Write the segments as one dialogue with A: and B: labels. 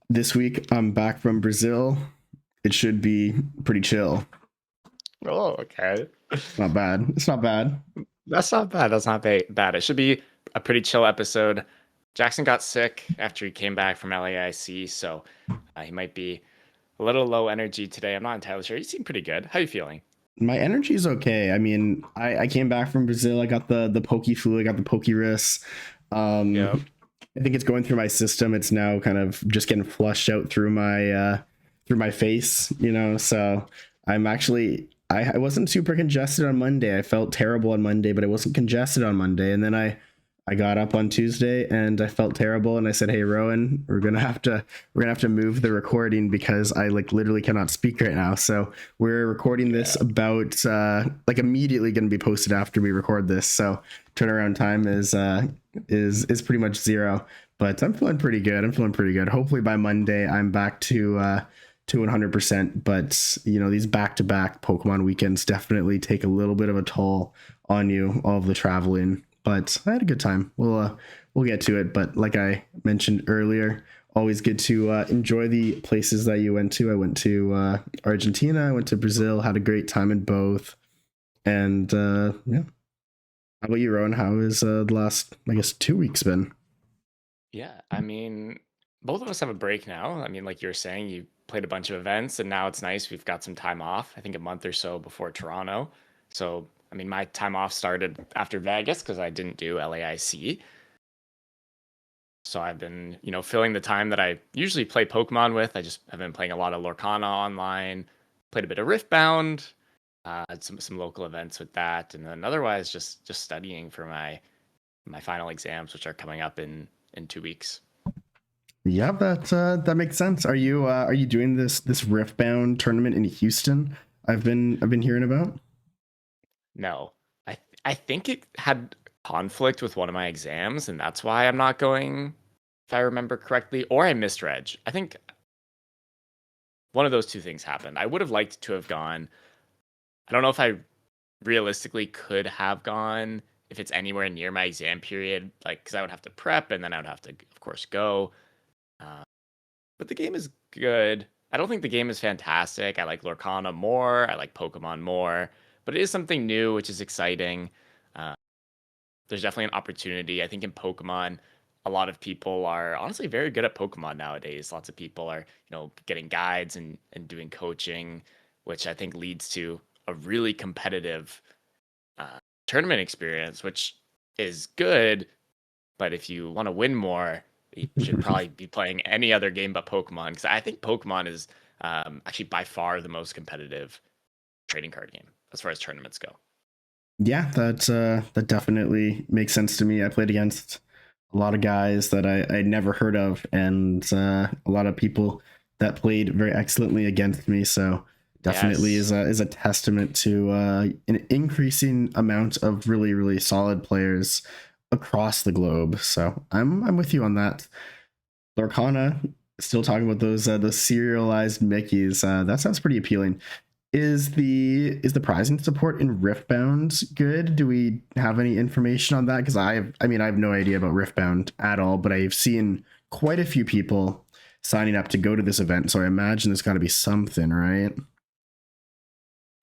A: This week I'm back from Brazil. It should be pretty chill.
B: Oh, okay.
A: Not bad. It's not bad.
B: That's not bad. That's not bad. It should be a pretty chill episode. Jackson got sick after he came back from LAIC, so he might be a little low energy today. I'm not entirely sure. He seemed pretty good. How you feeling?
A: My energy is okay. I mean, I came back from Brazil. I got the pokey flu. I got the pokey wrist.
B: Yep.
A: I think it's going through my system. It's now kind of just getting flushed out through my face. So I'm actually I wasn't super congested on Monday. I felt terrible on Monday, but I wasn't congested on Monday. And then I got up on Tuesday and I felt terrible. And I said, "Hey, Rowan, we're gonna have to move the recording because I like literally cannot speak right now." So we're recording this
B: Yeah.
A: about like immediately going to be posted after we record this. So turnaround time is pretty much zero. But I'm feeling pretty good. I'm feeling pretty good. Hopefully by Monday I'm back to 100%. But these back-to-back Pokemon weekends definitely take a little bit of a toll on you, all of the traveling. But I had a good time. We'll get to it. But like I mentioned earlier, always good to enjoy the places that you went to. I went to Argentina. I went to Brazil. Had a great time in both. And yeah, how about you, Rowan? How has the last, I guess, 2 weeks been?
B: Yeah. I mean, both of us have a break now. I mean, like you were saying, you played a bunch of events, and now it's nice. We've got some time off. I think a month or so before Toronto. So, I mean, my time off started after Vegas because I didn't do LAIC. So I've been, filling the time that I usually play Pokemon with. I just have been playing a lot of Lorcana online, played a bit of Riftbound, had some local events with that, and then otherwise just studying for my final exams, which are coming up in 2 weeks.
A: Yeah, that makes sense. Are you doing this Riftbound tournament in Houston? I've been hearing about.
B: No, I think it had conflict with one of my exams, and that's why I'm not going, if I remember correctly, or I misread. I think one of those two things happened. I would have liked to have gone. I don't know if I realistically could have gone if it's anywhere near my exam period, like because I would have to prep and then I would have to, of course, go. Uh, but the game is good. I don't think the game is fantastic. I like Lorcana more. I like Pokemon more, but it is something new, which is exciting. Uh, there's definitely an opportunity. I think in Pokemon, a lot of people are honestly very good at Pokemon nowadays. Lots of people are, getting guides and doing coaching, which I think leads to a really competitive uh, tournament experience, which is good. But if you want to win more, you should probably be playing any other game but Pokemon, because I think Pokemon is actually by far the most competitive trading card game as far as tournaments go.
A: Yeah, that definitely makes sense to me. I played against a lot of guys that I never heard of, and a lot of people that played very excellently against me. So definitely
B: Yes.
A: is a testament to an increasing amount of really solid players across the globe. So I'm with you on that. Lorcana, still talking about those serialized Mickeys. That sounds pretty appealing. Is the prizing support in Riftbound good? Do we have any information on that? Because I have no idea about Riftbound at all, but I've seen quite a few people signing up to go to this event, so I imagine there's got to be something, right?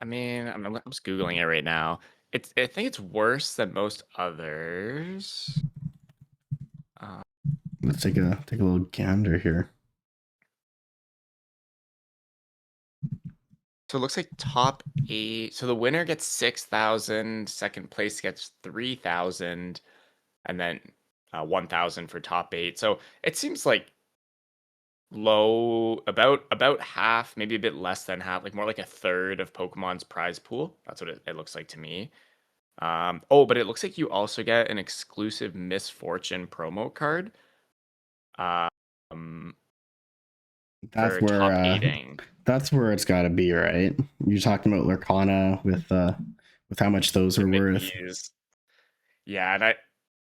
B: I mean, I'm just Googling it right now. I think it's worse than most others. Uh,
A: Let's take a little gander here.
B: so it looks like top eight. So the winner gets 6,000, second place gets 3,000, and then 1,000 for top eight. So it seems like low, about half, maybe a bit less than half, like more like a third of Pokemon's prize pool. That's what it looks like to me. Oh, but it looks like you also get an exclusive Misfortune promo card um,
A: That's
B: for
A: where
B: top
A: uh,
B: eighting.
A: that's where it's got to be, right? You're talking about Lurkana with how much those
B: The
A: are worth.
B: Mickey's. Yeah, and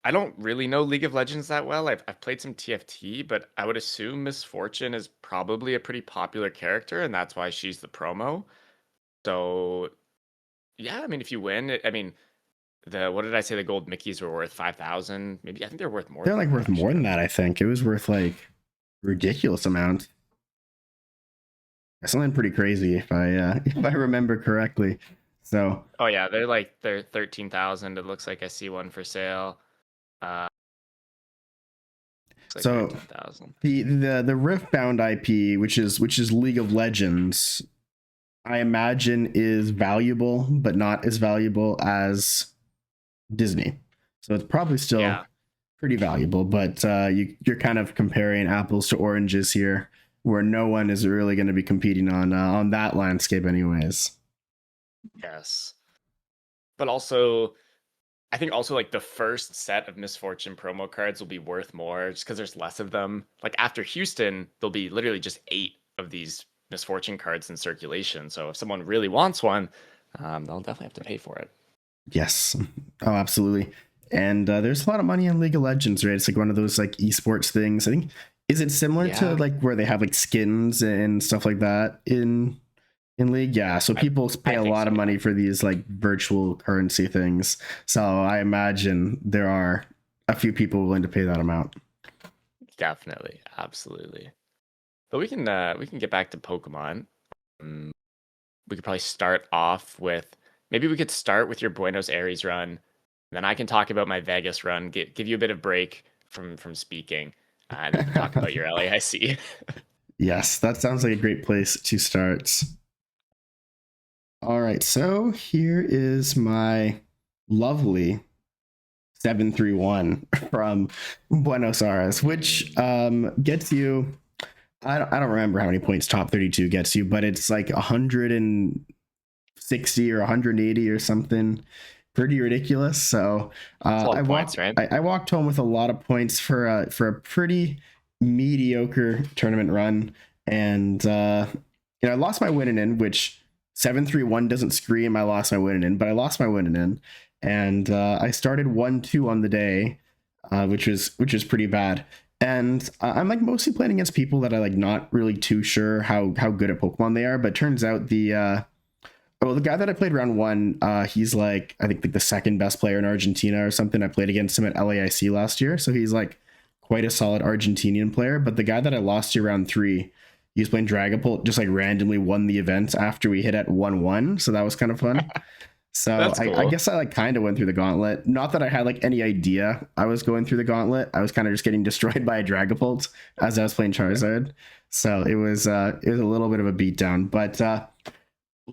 B: I don't really know League of Legends that well. I've played some TFT, but I would assume Misfortune is probably a pretty popular character, and that's why she's the promo. So yeah, I mean, if you win, I mean, the what did I say? The gold Mickeys were worth 5,000. Maybe I think they're worth more
A: They're
B: than
A: like
B: that
A: worth more
B: actually.
A: than that. I think it was worth like Ridiculous amount. That's something pretty crazy if I if I remember correctly. So
B: Oh yeah, they're 13,000. It looks like I see one for sale. Uh, looks like
A: so
B: 13,000.
A: the Riftbound IP, which is League of Legends, I imagine is valuable, but not as valuable as Disney. So it's probably still
B: Yeah.
A: pretty valuable, but you're kind of comparing apples to oranges here, where no one is really going to be competing on that landscape, anyways.
B: Yes. But also, I think also like the first set of Misfortune promo cards will be worth more just because there's less of them. Like after Houston, there'll be literally just 8 of these Misfortune cards in circulation. So if someone really wants one, they'll definitely have to pay for it.
A: Yes, oh, absolutely. And there's a lot of money in League of Legends, right? It's like one of those like esports things. I think is it similar to
B: Yeah,
A: like where they have like skins and stuff like that in League? Yeah, so
B: I,
A: people pay
B: I
A: a
B: think
A: lot
B: so.
A: of
B: Yeah,
A: money for these like virtual currency things. So I imagine there are a few people willing to pay that amount.
B: definitely, absolutely. But we can get back to Pokemon. Um, we could probably start off with maybe we could start with your Buenos Aires run. Then I can talk about my Vegas run, give you a bit of break from speaking, and then we can talk about your LAIC.
A: Yes, that sounds like a great place to start. All right, so here is my lovely 731 from Buenos Aires, which gets you. I don't remember how many points top 32 gets you, but it's like 160 or 180 or something, pretty ridiculous. So
B: It's a lot
A: I
B: of
A: walked
B: points, right?
A: I walked home with a lot of points for a pretty mediocre tournament run, and I lost my winning in, which 731 doesn't scream I lost my winning in, but I lost my winning in, and I started 1-2 on the day, which was pretty bad. And I'm like mostly playing against people that are like not really too sure how good at Pokemon they are, but turns out the guy that I played round one, he's like I think like the second best player in Argentina or something. I played against him at LAIC last year, so he's like quite a solid Argentinian player. But the guy that I lost to round three, he was playing Dragapult, just like randomly won the event after we hit at 1-1. So that was kind of fun. So
B: That's
A: I
B: cool.
A: guess I like kind of went through the gauntlet. Not that I had like any idea I was going through the gauntlet. I was kind of just getting destroyed by a Dragapult as I was playing Charizard. So it was a little bit of a beatdown. But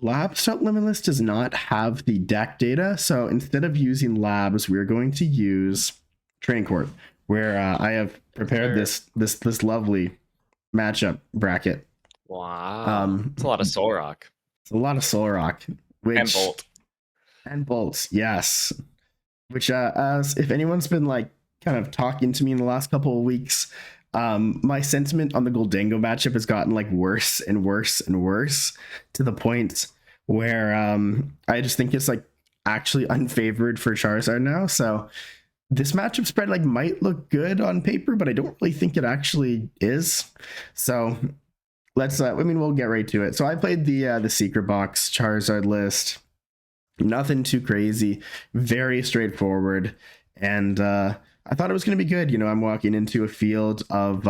A: Labs Limitless does not have the deck data. So instead of using labs, we're going to use Training Court, where I have prepared
B: Sure.
A: this lovely matchup bracket.
B: Wow, it's a lot of
A: It's
B: Solrock
A: a lot of Solrock,
B: and
A: which
B: Bolt.
A: and bolts, yes. Which as if anyone's been like kind of talking to me in the last couple of weeks, my sentiment on the Goldango matchup has gotten like worse and worse and worse to the point where I just think it's like actually unfavored for Charizard now. So this matchup spread like might look good on paper, but I don't really think it actually is. So let's I mean we'll get right to it. So I played the secret box Charizard list. Nothing too crazy, very straightforward, and I thought it was going to be good. I'm walking into a field of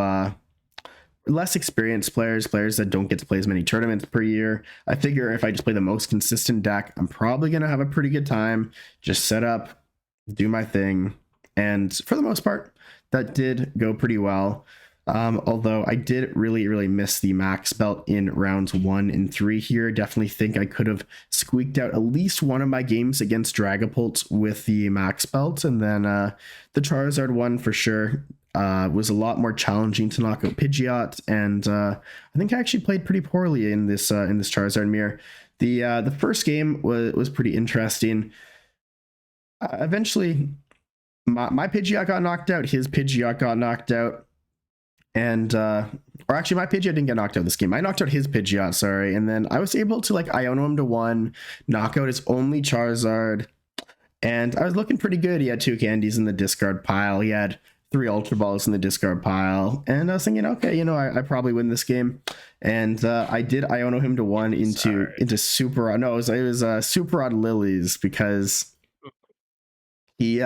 A: less experienced players that don't get to play as many tournaments per year. I figure if I just play the most consistent deck, I'm probably going to have a pretty good time. Just set up, do my thing, and for the most part, that did go pretty well. Although I did really miss the max belt in rounds 1 and 3 here. Definitely think I could have squeaked out at least one of my games against Dragapult with the max belt, and then the Charizard one for sure was a lot more challenging to knock out Pidgeot, and I think I actually played pretty poorly in this Charizard mirror. The first game was pretty interesting. Eventually, my Pidgeot got knocked out. His Pidgeot got knocked out. And or actually my Pidgeot didn't get knocked out this game. I knocked out his Pidgeot, sorry, and then I was able to like Iono him to 1, knock out his only Charizard, and I was looking pretty good. He had 2 candies in the discard pile. He had 3 Ultra Balls in the discard pile, and I was thinking, okay, I probably win this game, and I did Iono him to 1 into
B: Sorry.
A: Super. No, it was Super Odd Lilies because he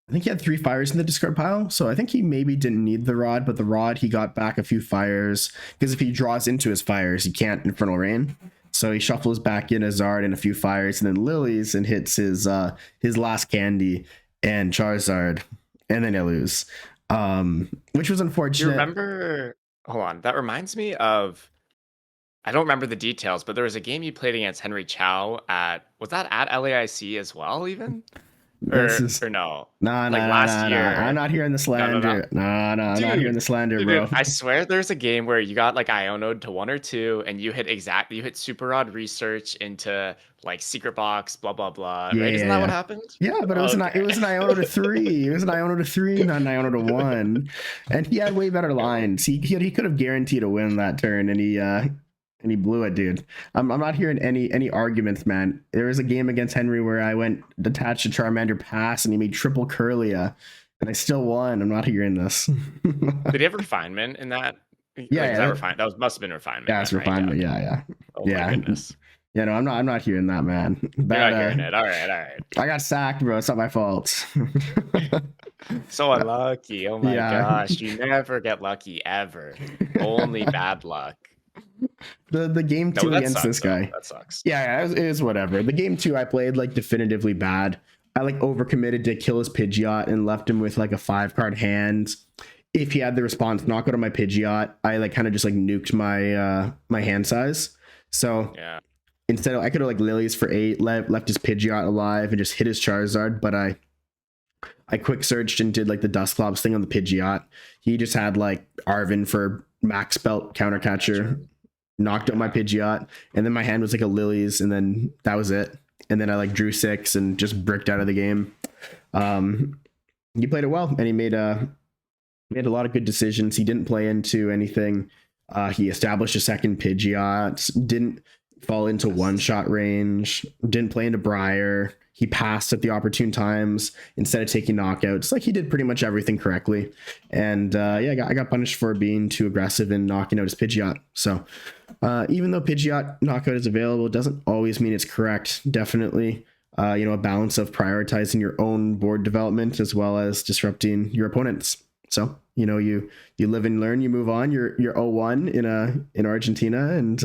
A: I think he had 3 fires in the discard pile, so I think he maybe didn't need the rod, but the rod he got back a few fires because if he draws into his fires, he can't Infernal Rain. So he shuffles back in a Zard and a few fires, and then lilies and hits his last candy and Charizard, and then I lose, which was unfortunate.
B: Do you remember? Hold on, that reminds me of. I don't remember the details, but there was a game you played against Henry Chow was that at LAIC as well, even? Or no?
A: Nah,
B: Like
A: nah,
B: last
A: nah,
B: year.
A: I'm not hearing the slander. Nah, I'm not hearing the slander, bro.
B: I swear there's a game where you got like Iono'd to 1 or 2, and you hit Super Rod Research into like Secret Box, blah blah blah.
A: Yeah,
B: right? Isn't that what happened?
A: Yeah, but it was an Iono to 3. It was an Iono to 3, not an Iono to 1. And he had way better lines. He could have guaranteed a win that turn, and he blew it, dude. I'm not hearing any arguments, man. There was a game against Henry where I went detached to Charmander pass, and he made triple Curlia, and I still won. I'm not hearing this.
B: Did he have refinement in that?
A: Yeah,
B: that must have been refinement.
A: Yeah, it's refinement. Right? Yeah.
B: Oh my goodness.
A: Yeah, no, I'm not hearing that, man.
B: You're not hearing it. All right.
A: I got sacked, bro. It's not my fault.
B: So unlucky. Oh my gosh. You never get lucky ever. Only bad luck.
A: The game 2 against this guy.
B: That sucks.
A: Yeah, it is whatever. The game 2 I played like definitively bad. I like overcommitted to kill his Pidgeot and left him with like a 5-card hand. If he had the response knockout on my Pidgeot, I like kind of just like nuked my hand size. So
B: yeah.
A: Instead, I could have like lilies for 8, left his Pidgeot alive and just hit his Charizard, but I quick searched and did like the Dusclops thing on the Pidgeot. He just had like Arvin for max belt countercatcher, knocked out my Pidgeot, and then my hand was like a lilies, and then that was it. And then I like drew 6 and just bricked out of the game. He played it well, and he made a lot of good decisions. He didn't play into anything. He established a second Pidgeot, didn't fall into one-shot range, didn't play into Briar. He passed at the opportune times instead of taking knockouts. Like he did pretty much everything correctly. And I got punished for being too aggressive and knocking out his Pidgeot. So even though Pidgeot knockout is available, it doesn't always mean it's correct. Definitely, a balance of prioritizing your own board development as well as disrupting your opponents. So, you live and learn, you move on. You're 0-1 in Argentina, and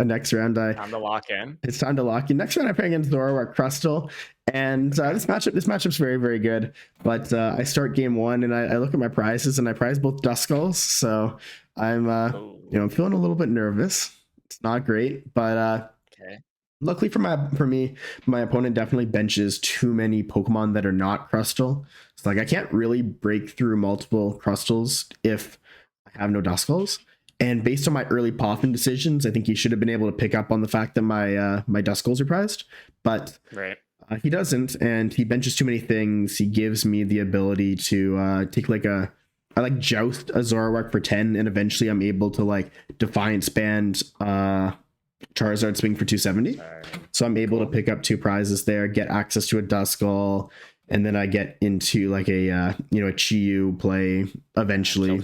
A: next round
B: time to lock in.
A: It's time to lock in. Next round I play against Gardevoir Crustle, and this matchup's very, very good. But I start game 1 and I look at my prizes and I prize both Duskulls. So I'm I'm feeling a little bit nervous. It's not great, but
B: okay.
A: Luckily for me, my opponent definitely benches too many Pokemon that are not Crustle. So like I can't really break through multiple Crustles if I have no Duskulls. And based on my early Poffin decisions, I think he should have been able to pick up on the fact that my Duskulls are prized. But
B: right.
A: He doesn't, and he benches too many things. He gives me the ability to take I joust a Zoroark for 10, and eventually I'm able to like Defiance Band Charizard swing for 270. So I'm able to pick up 2 prizes there, get access to a Duskull, and then I get into like a Chi-Yu play eventually.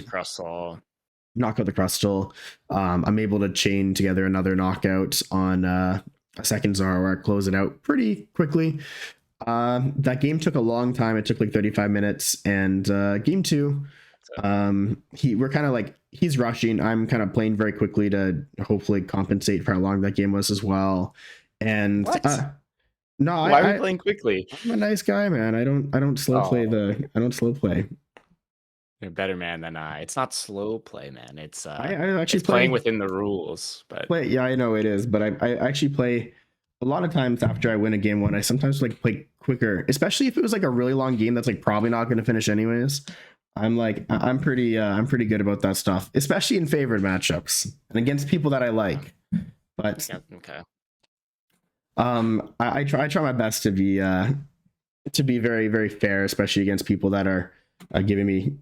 A: Knock out the Crustle. I'm able to chain together another knockout on a second Zoroark, close it out pretty quickly. That game took a long time. It took like 35 minutes, and game 2, we're kind of like he's rushing. I'm kind of playing very quickly to hopefully compensate for how long that game was as well. And no,
B: why are we playing quickly?
A: I'm a nice guy, man. I don't slow play I don't slow play.
B: You're a better man than I. It's not slow play, man. It's
A: I actually
B: playing within the rules. But
A: yeah, I know it is, but I actually play a lot of times after I win a game 1. I sometimes like play quicker, especially if it was like a really long game that's like probably not going to finish anyways. I'm pretty good about that stuff, especially in favored matchups and against people that I like. But
B: yeah, okay.
A: I try my best to be very, very fair, especially against people that are giving me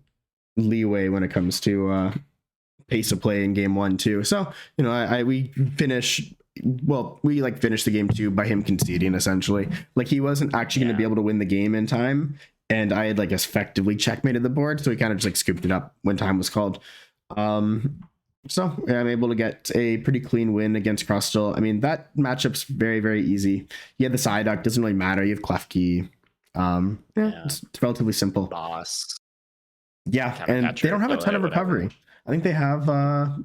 A: leeway when it comes to pace of play in game 1 too. So we finished the game 2 by him conceding essentially. Like he wasn't actually going to be able to win the game in time, and I had like effectively checkmated the board, so he kind of just like scooped it up when time was called. So I'm able to get a pretty clean win against Crustle. I mean, that matchup's very, very easy. You have the Psyduck, doesn't really matter. You have Klefki.
B: Yeah.
A: It's relatively simple.
B: Boss.
A: Yeah,
B: Counter
A: and
B: catcher,
A: they don't have a ton
B: affiliate,
A: of
B: whatever.
A: recovery. I think they have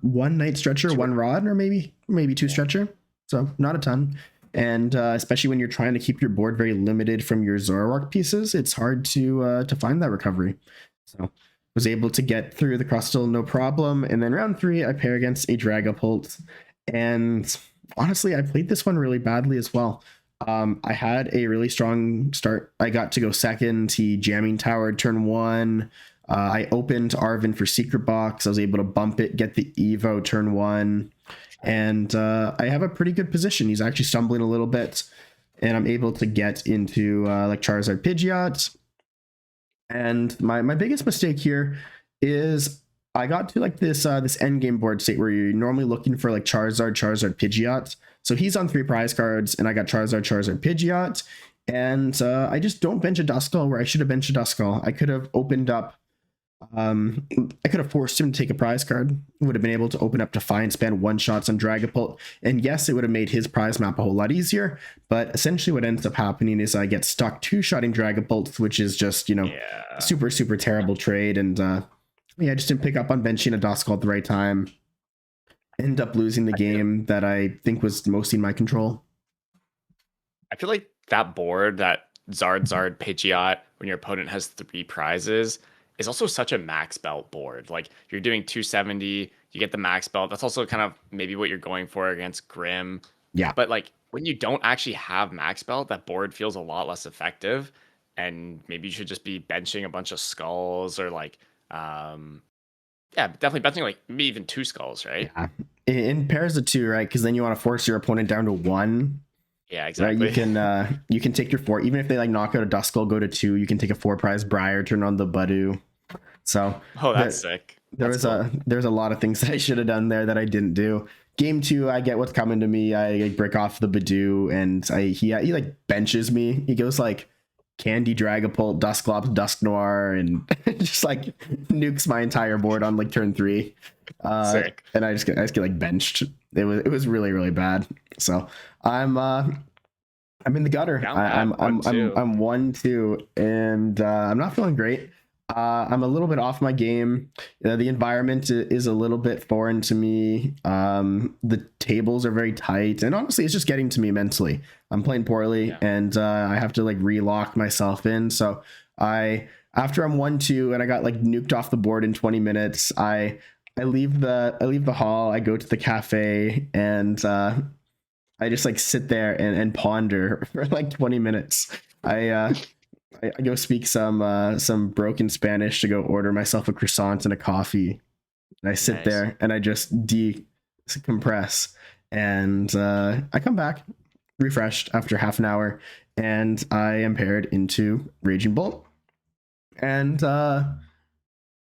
A: one night stretcher, one rod, or maybe two stretcher. So not a ton. And especially when you're trying to keep your board very limited from your Zoroark pieces, it's hard to find that recovery. So was able to get through the Crustle no problem. And then round 3, I pair against a Dragapult. And honestly, I played this one really badly as well. I had a really strong start. I got to go second. He jamming towered turn 1. I opened Arvin for Secret Box. I was able to bump it, get the Evo turn 1. And I have a pretty good position. He's actually stumbling a little bit. And I'm able to get into like Charizard Pidgeot. And my biggest mistake here is I got to like this end game board state where you're normally looking for like Charizard Pidgeot. So he's on 3 prize cards, and I got Charizard Pidgeot. And I just don't bench a Duskull where I should have benched a Duskull. I could have opened up. I could have forced him to take a prize card. Would have been able to open up Defiant Span one shots on Dragapult, and yes, it would have made his prize map a whole lot easier. But essentially, what ends up happening is I get stuck 2-shotting Dragapult, which is just super terrible trade. And I just didn't pick up on benching a Duskull at the right time. End up losing the game that I think was mostly in my control.
B: I feel like that board, that Zard Pidgeot, when your opponent has 3 prizes, is also such a max belt board. Like you're doing 270, you get the max belt. That's also kind of maybe what you're going for against Grim.
A: Yeah.
B: But like when you don't actually have max belt, that board feels a lot less effective. And maybe you should just be benching a bunch of skulls or like, definitely benching like maybe even 2 skulls, right?
A: Yeah. In pairs of 2, right? Because then you want to force your opponent down to 1.
B: Yeah, exactly.
A: Right? You can take your 4, even if they like knock out a Duskull, go to 2. You can take a 4 prize Briar, turn on the Budu. So
B: that's sick.
A: There's a lot of things that I should have done there that I didn't do. Game 2, I get what's coming to me. I break off the Budu, and he like benches me. He goes like Candy Dragapult, Dusclops, Dusknoir, and just like nukes my entire board on like turn 3.
B: Sick.
A: And I just get like benched. It was really, really bad. So I'm in the gutter. I'm 1-2, and I'm not feeling great. I'm a little bit off my game. The environment is a little bit foreign to me. The tables are very tight, and honestly, it's just getting to me mentally. I'm playing poorly, and I have to like relock myself in. So after I'm 1-2 and I got like nuked off the board in 20 minutes, I leave the hall. I go to the cafe, and I just like sit there and ponder for like 20 minutes. I go speak some broken Spanish to go order myself a croissant and a coffee. And I sit there and I just decompress. And I come back refreshed after half an hour, and I am paired into Raging Bolt. And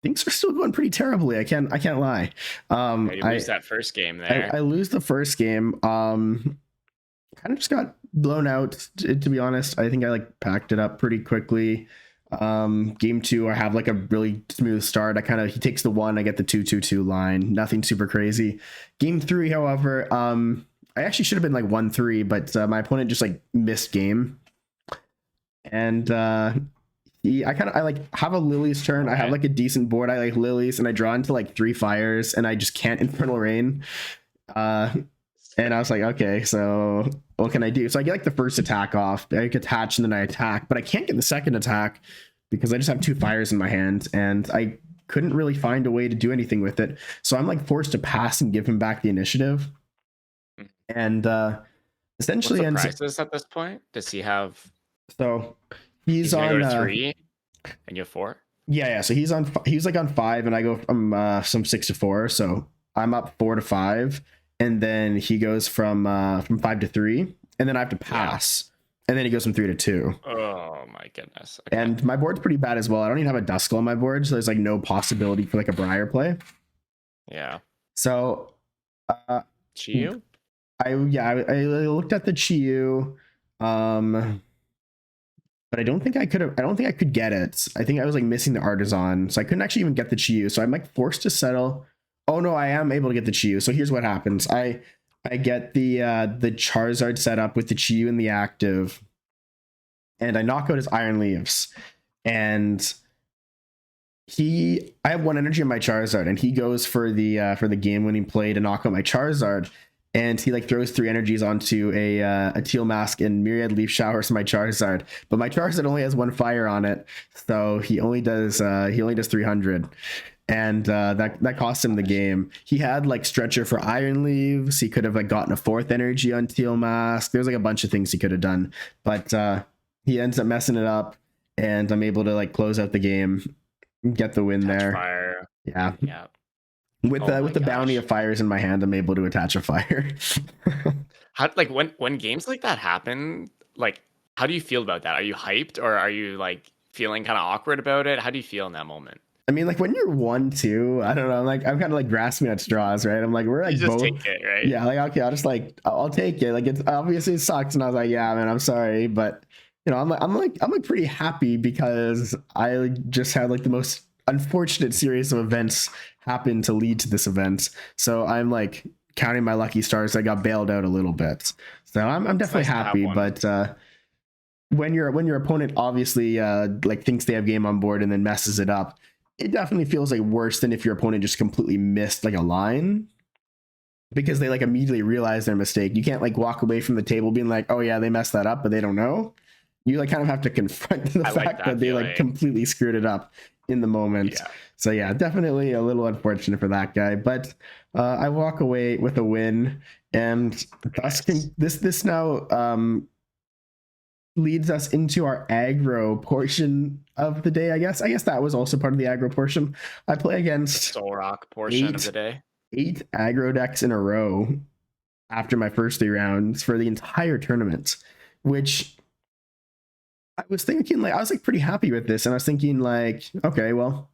A: things are still going pretty terribly. I can't lie.
B: You lose that first game there.
A: I lose the first game. Kind of just got blown out, to be honest. I think I like packed it up pretty quickly. Game 2, I have like a really smooth start. He takes the 1, I get the 2-2-2 line. Nothing super crazy. Game 3, however, I actually should have been like 1-3, but my opponent just like missed game. And I like have a Lily's turn. Okay. I have like a decent board. I like Lilies, and I draw into like 3 fires, and I just can't Infernal Rain. And I was like, okay, so what can I do? So I get like the first attack off. I get attach, and then I attack, but I can't get the second attack because I just have 2 fires in my hand, and I couldn't really find a way to do anything with it. So I'm like forced to pass and give him back the initiative. And essentially,
B: what's the prices at this point? Does he have?
A: So he's on
B: go to 3, and you have 4.
A: Yeah. So he's like on 5, and I go from 6 to 4. So I'm up 4 to 5. And then he goes from 5 to 3, and then I have to pass, and then he goes from 3 to 2.
B: Oh my goodness! Okay.
A: And my board's pretty bad as well. I don't even have a Duskull on my board, so there's like no possibility for like a Briar play.
B: Yeah.
A: So,
B: Chiyu?
A: I looked at the Chiyu, but I don't think I could have. I don't think I could get it. I think I was like missing the Artisan, so I couldn't actually even get the Chiyu. So I'm like forced to settle. Oh no, I am able to get the Chiyu. So here's what happens. I get the Charizard set up with the Chiyu in the active. and I knock out his Iron Leaves, and I have 1 energy on my Charizard, and he goes for the game winning play to knock out my Charizard, and he like throws 3 energies onto a Teal Mask and Myriad Leaf Showers my Charizard, but my Charizard only has 1 fire on it, so he only does 300. And that cost him the game. He had like Stretcher for Iron Leaves. He could have like gotten a 4th energy on Teal Mask. There's like a bunch of things he could have done, but he ends up messing it up, and I'm able to like close out the game, get the win there.
B: Fire.
A: Yeah. With
B: Oh
A: the bounty of fires in my hand, I'm able to attach a fire.
B: How like when games like that happen, like how do you feel about that? Are you hyped, or are you like feeling kind of awkward about it? How do you feel in that moment?
A: I mean, like when you're 1-2, I don't know. I'm kind of like grasping at straws, right? I'm like, we're like
B: You just
A: both.
B: take it, right?
A: Yeah, like okay, I'll take it. Like it's obviously it sucks, and I was like, yeah, man, I'm sorry, but you know, I'm pretty happy because I just had like the most unfortunate series of events happen to lead to this event. So I'm like counting my lucky stars. I got bailed out a little bit, so I'm definitely
B: nice
A: happy. But when your opponent obviously like thinks they have game on board and then messes it up, it definitely feels like worse than if your opponent just completely missed like a line, because they like immediately realize their mistake. You can't like walk away from the table being like, oh yeah, they messed that up, but they don't know. You like kind of have to confront the fact that they like completely screwed it up in the moment.
B: Yeah.
A: So yeah, definitely a little unfortunate for that guy, but I walk away with a win, and this now leads us into our aggro portion of the day. I guess that was also part of the aggro portion. I play against
B: Soul Rock portion of the day.
A: 8 aggro decks in a row after my first 3 rounds for the entire tournament, which I was thinking like I was like pretty happy with this, and I was thinking like, okay, well,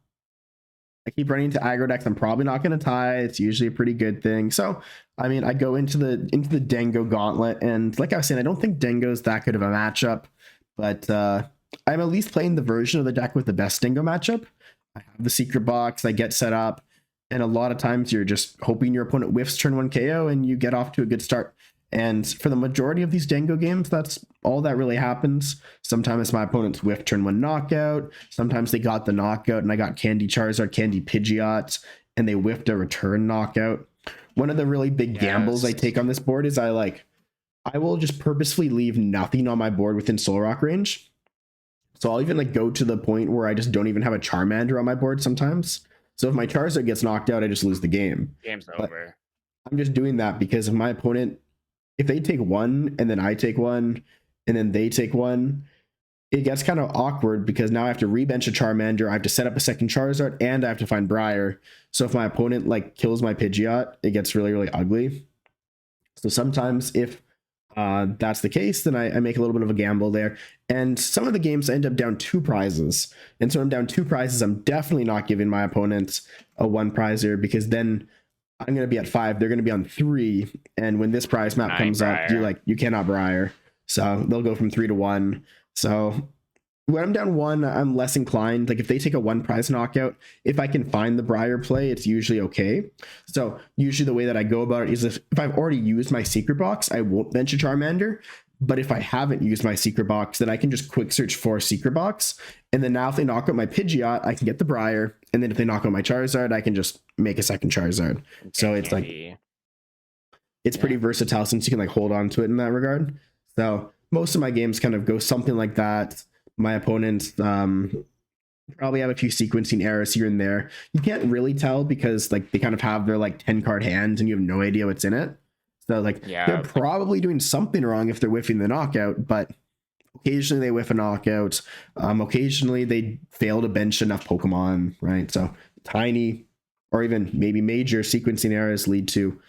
A: I keep running into aggro decks. I'm probably not going to tie. It's usually a pretty good thing. So, I mean, I go into the Dengo gauntlet, and like I was saying, I don't think Dengo's that good of a matchup, but I'm at least playing the version of the deck with the best Dengo matchup. I have the secret box. I get set up, and a lot of times you're just hoping your opponent whiffs turn 1 KO, and you get off to a good start. And for the majority of these Dengo games, that's all that really happens. Sometimes my opponent's whiff turn 1 knockout. Sometimes they got the knockout and I got Candy Charizard, Candy Pidgeot, and they whiffed a return knockout. One of the really big gambles I take on this board is I will just purposefully leave nothing on my board within Soul Rock range. So I'll even like go to the point where I just don't even have a Charmander on my board sometimes. So if my Charizard gets knocked out, I just lose the game.
B: Game's
A: But
B: over.
A: I'm just doing that because if my opponent, if they take 1 and then I take 1 and then they take 1, it gets kind of awkward because now I have to rebench a Charmander, I have to set up a second Charizard, and I have to find Briar. So if my opponent like kills my Pidgeot, it gets really, really ugly. So sometimes if that's the case, then I make a little bit of a gamble there. And some of the games I end up down 2 prizes. And so I'm down 2 prizes. I'm definitely not giving my opponent a 1 prizer, because then I'm going to be at 5. They're going to be on 3. And when this prize map comes up, you cannot Briar. So they'll go from 3 to 1. So when I'm down 1, I'm less inclined. Like if they take a 1 prize knockout, if I can find the Briar play, it's usually okay. So usually the way that I go about it is if I've already used my secret box, I won't bench a Charmander. But if I haven't used my secret box, then I can just quick search for secret box. And then now if they knock out my Pidgeot, I can get the Briar. And then if they knock out my Charizard, I can just make a second Charizard. So it's like, it's pretty versatile since you can like hold on to it in that regard. So most of my games kind of go something like that. My opponents probably have a few sequencing errors here and there. You can't really tell because like they kind of have their like 10 card hands and you have no idea what's in it. So like they're probably doing something wrong if they're whiffing the knockout, but occasionally they whiff a knockout. Occasionally they fail to bench enough Pokemon, right? So tiny or even maybe major sequencing errors lead to,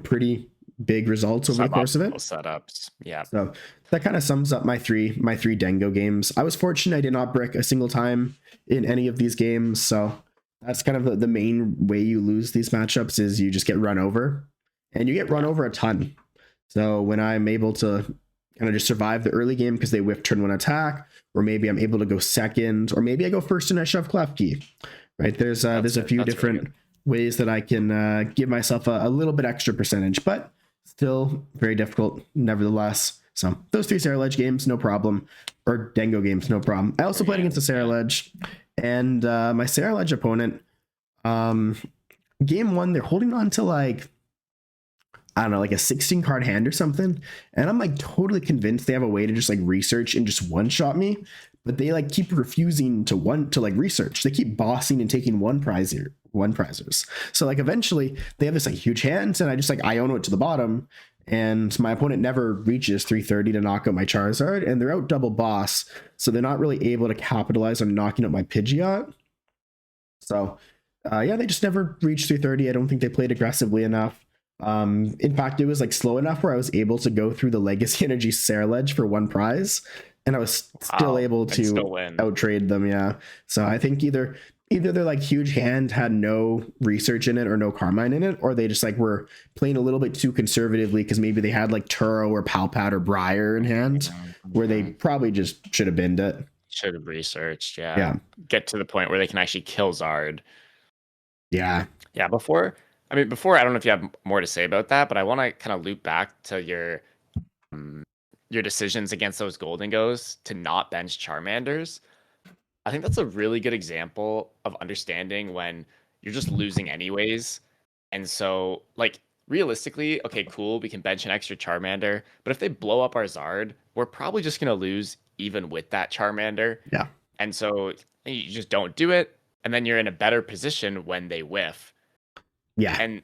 A: pretty big results over the course of it.
B: Setups. Yeah.
A: So that kind of sums up my three Dengo games. I was fortunate I did not brick a single time in any of these games. So that's kind of the main way you lose these matchups is you just get run over. And you get run over a ton. So when I'm able to kind of just survive the early game because they whiff turn 1 attack, or maybe I'm able to go second, or maybe I go first and I shove Klefki, right? There's a few different ways that I can give myself a little bit extra percentage, but still very difficult nevertheless. So those 3 Sarah Ledge games, no problem. or Dango games, no problem. I also played against a Sarah Ledge, and my Sarah Ledge opponent, game one, they're holding on to like, I don't know, like a 16 card hand or something. And I'm like totally convinced they have a way to just like research and just one shot me. But they like keep refusing to like research. They keep bossing and taking one prizers. So like eventually they have this like huge hand, and I just like Iono it to the bottom. And my opponent never reaches 330 to knock out my Charizard, and they're out double boss. So they're not really able to capitalize on knocking out my Pidgeot. So yeah, they just never reached 330. I don't think they played aggressively enough. In fact, it was like slow enough where I was able to go through the Legacy Energy Sarah Ledge for one prize, and I was still able to outtrade them. Yeah. So I think either their like huge hand had no research in it or no Carmine in it, or they just like were playing a little bit too conservatively because maybe they had like Turo or Palpat or Briar in hand, where they probably just should have binned it.
B: Should have researched. Yeah. Get to the point where they can actually kill Zard.
A: Yeah.
B: Yeah. Before, I don't know if you have more to say about that, but I want to kind of loop back to your decisions against those Golden Goes to not bench Charmanders. I think that's a really good example of understanding when you're just losing anyways. And so, like, realistically, okay, cool, we can bench an extra Charmander, but if they blow up our Zard, we're probably just going to lose even with that Charmander.
A: Yeah.
B: And so you just don't do it, and then you're in a better position when they whiff.
A: Yeah.
B: And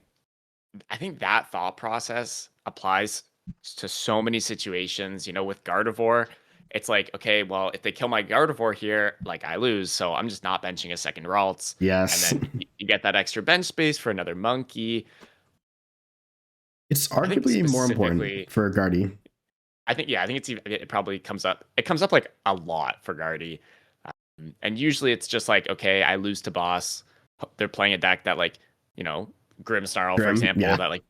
B: I think that thought process applies to so many situations. You know, with Gardevoir, it's like, okay, well, if they kill my Gardevoir here, like I lose, so I'm just not benching a second Ralts.
A: Yes.
B: And then you get that extra bench space for another monkey.
A: It's arguably more important for Guardy.
B: I think it probably comes up. It comes up like a lot for Guardy. And usually it's just like, okay, I lose to boss. They're playing a deck that, like, you know, Grimmsnarl, for example, that like,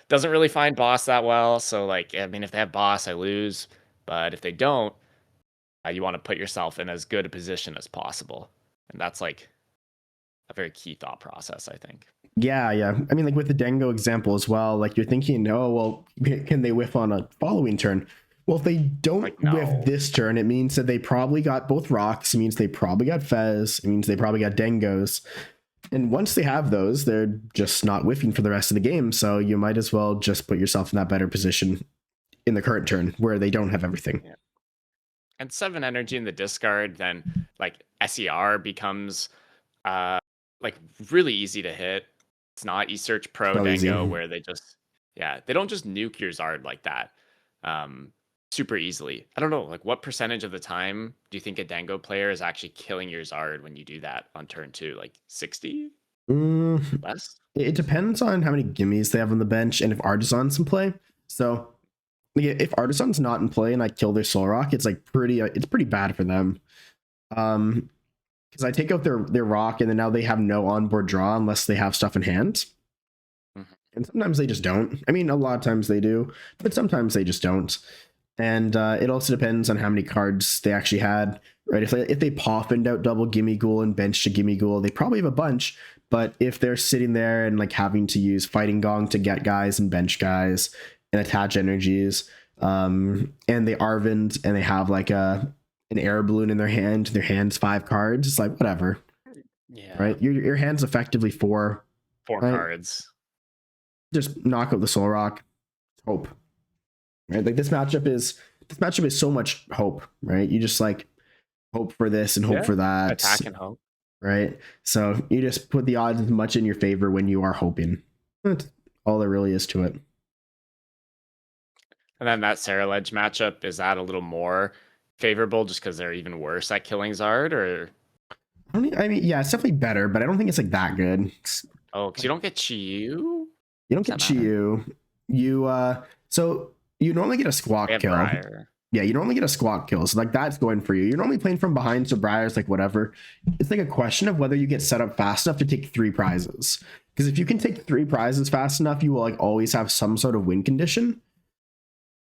B: doesn't really find boss that well. So like, I mean, if they have boss, I lose. But if they don't, you want to put yourself in as good a position as possible. And that's like a very key thought process, I think.
A: Yeah. I mean, like with the Dango example as well, like you're thinking, oh, well, can they whiff on a following turn? Well, if they don't whiff this turn, it means that they probably got both rocks. It means they probably got Fez. It means they probably got Dangos. And once they have those, they're just not whiffing for the rest of the game. So you might as well just put yourself in that better position in the current turn where they don't have everything.
B: Yeah. And 7 energy in the discard, then like SER becomes like really easy to hit. It's not eSearch Pro Dango easy. Where they just they don't just nuke your Zard like that super easily. I don't know, like what percentage of the time do you think a Dango player is actually killing your Zard when you do that on turn 2? Like 60? Less?
A: It depends on how many gimmies they have on the bench and if Artisan's in play. So if Artisan's not in play and I kill their Solrock, it's like it's pretty bad for them. Because I take out their rock and then now they have no onboard draw unless they have stuff in hand. And sometimes they just don't. I mean, a lot of times they do, but sometimes they just don't. And it also depends on how many cards they actually had, right? If they poffined out double Gimme Ghoul and benched a Gimme Ghoul, they probably have a bunch. But if they're sitting there and like having to use Fighting Gong to get guys and bench guys and attach energies, and they Arvin and they have like an air balloon in their hand, their hand's 5 cards, it's like whatever.
B: Yeah.
A: Right? Your hand's effectively 4
B: right? Cards.
A: Just knock out the Solrock. Hope. Right? Like this matchup is so much hope, right? You just like hope for this and hope for that.
B: Attack and hope.
A: Right? So you just put the odds as much in your favor when you are hoping. That's all there really is to it.
B: And then that Sarah Ledge matchup, is that a little more favorable just because they're even worse at killing Zard? Or
A: I mean, yeah, it's definitely better, but I don't think it's like that good.
B: Oh, because you don't get Chiyu?
A: You don't get Chiyu. So you normally get a Squawk kill.
B: Briar.
A: Yeah, you normally get a Squawk kill. So like that's going for you. You're normally playing from behind, so Briar's like whatever. It's like a question of whether you get set up fast enough to take 3 prizes. Because if you can take 3 prizes fast enough, you will like always have some sort of win condition.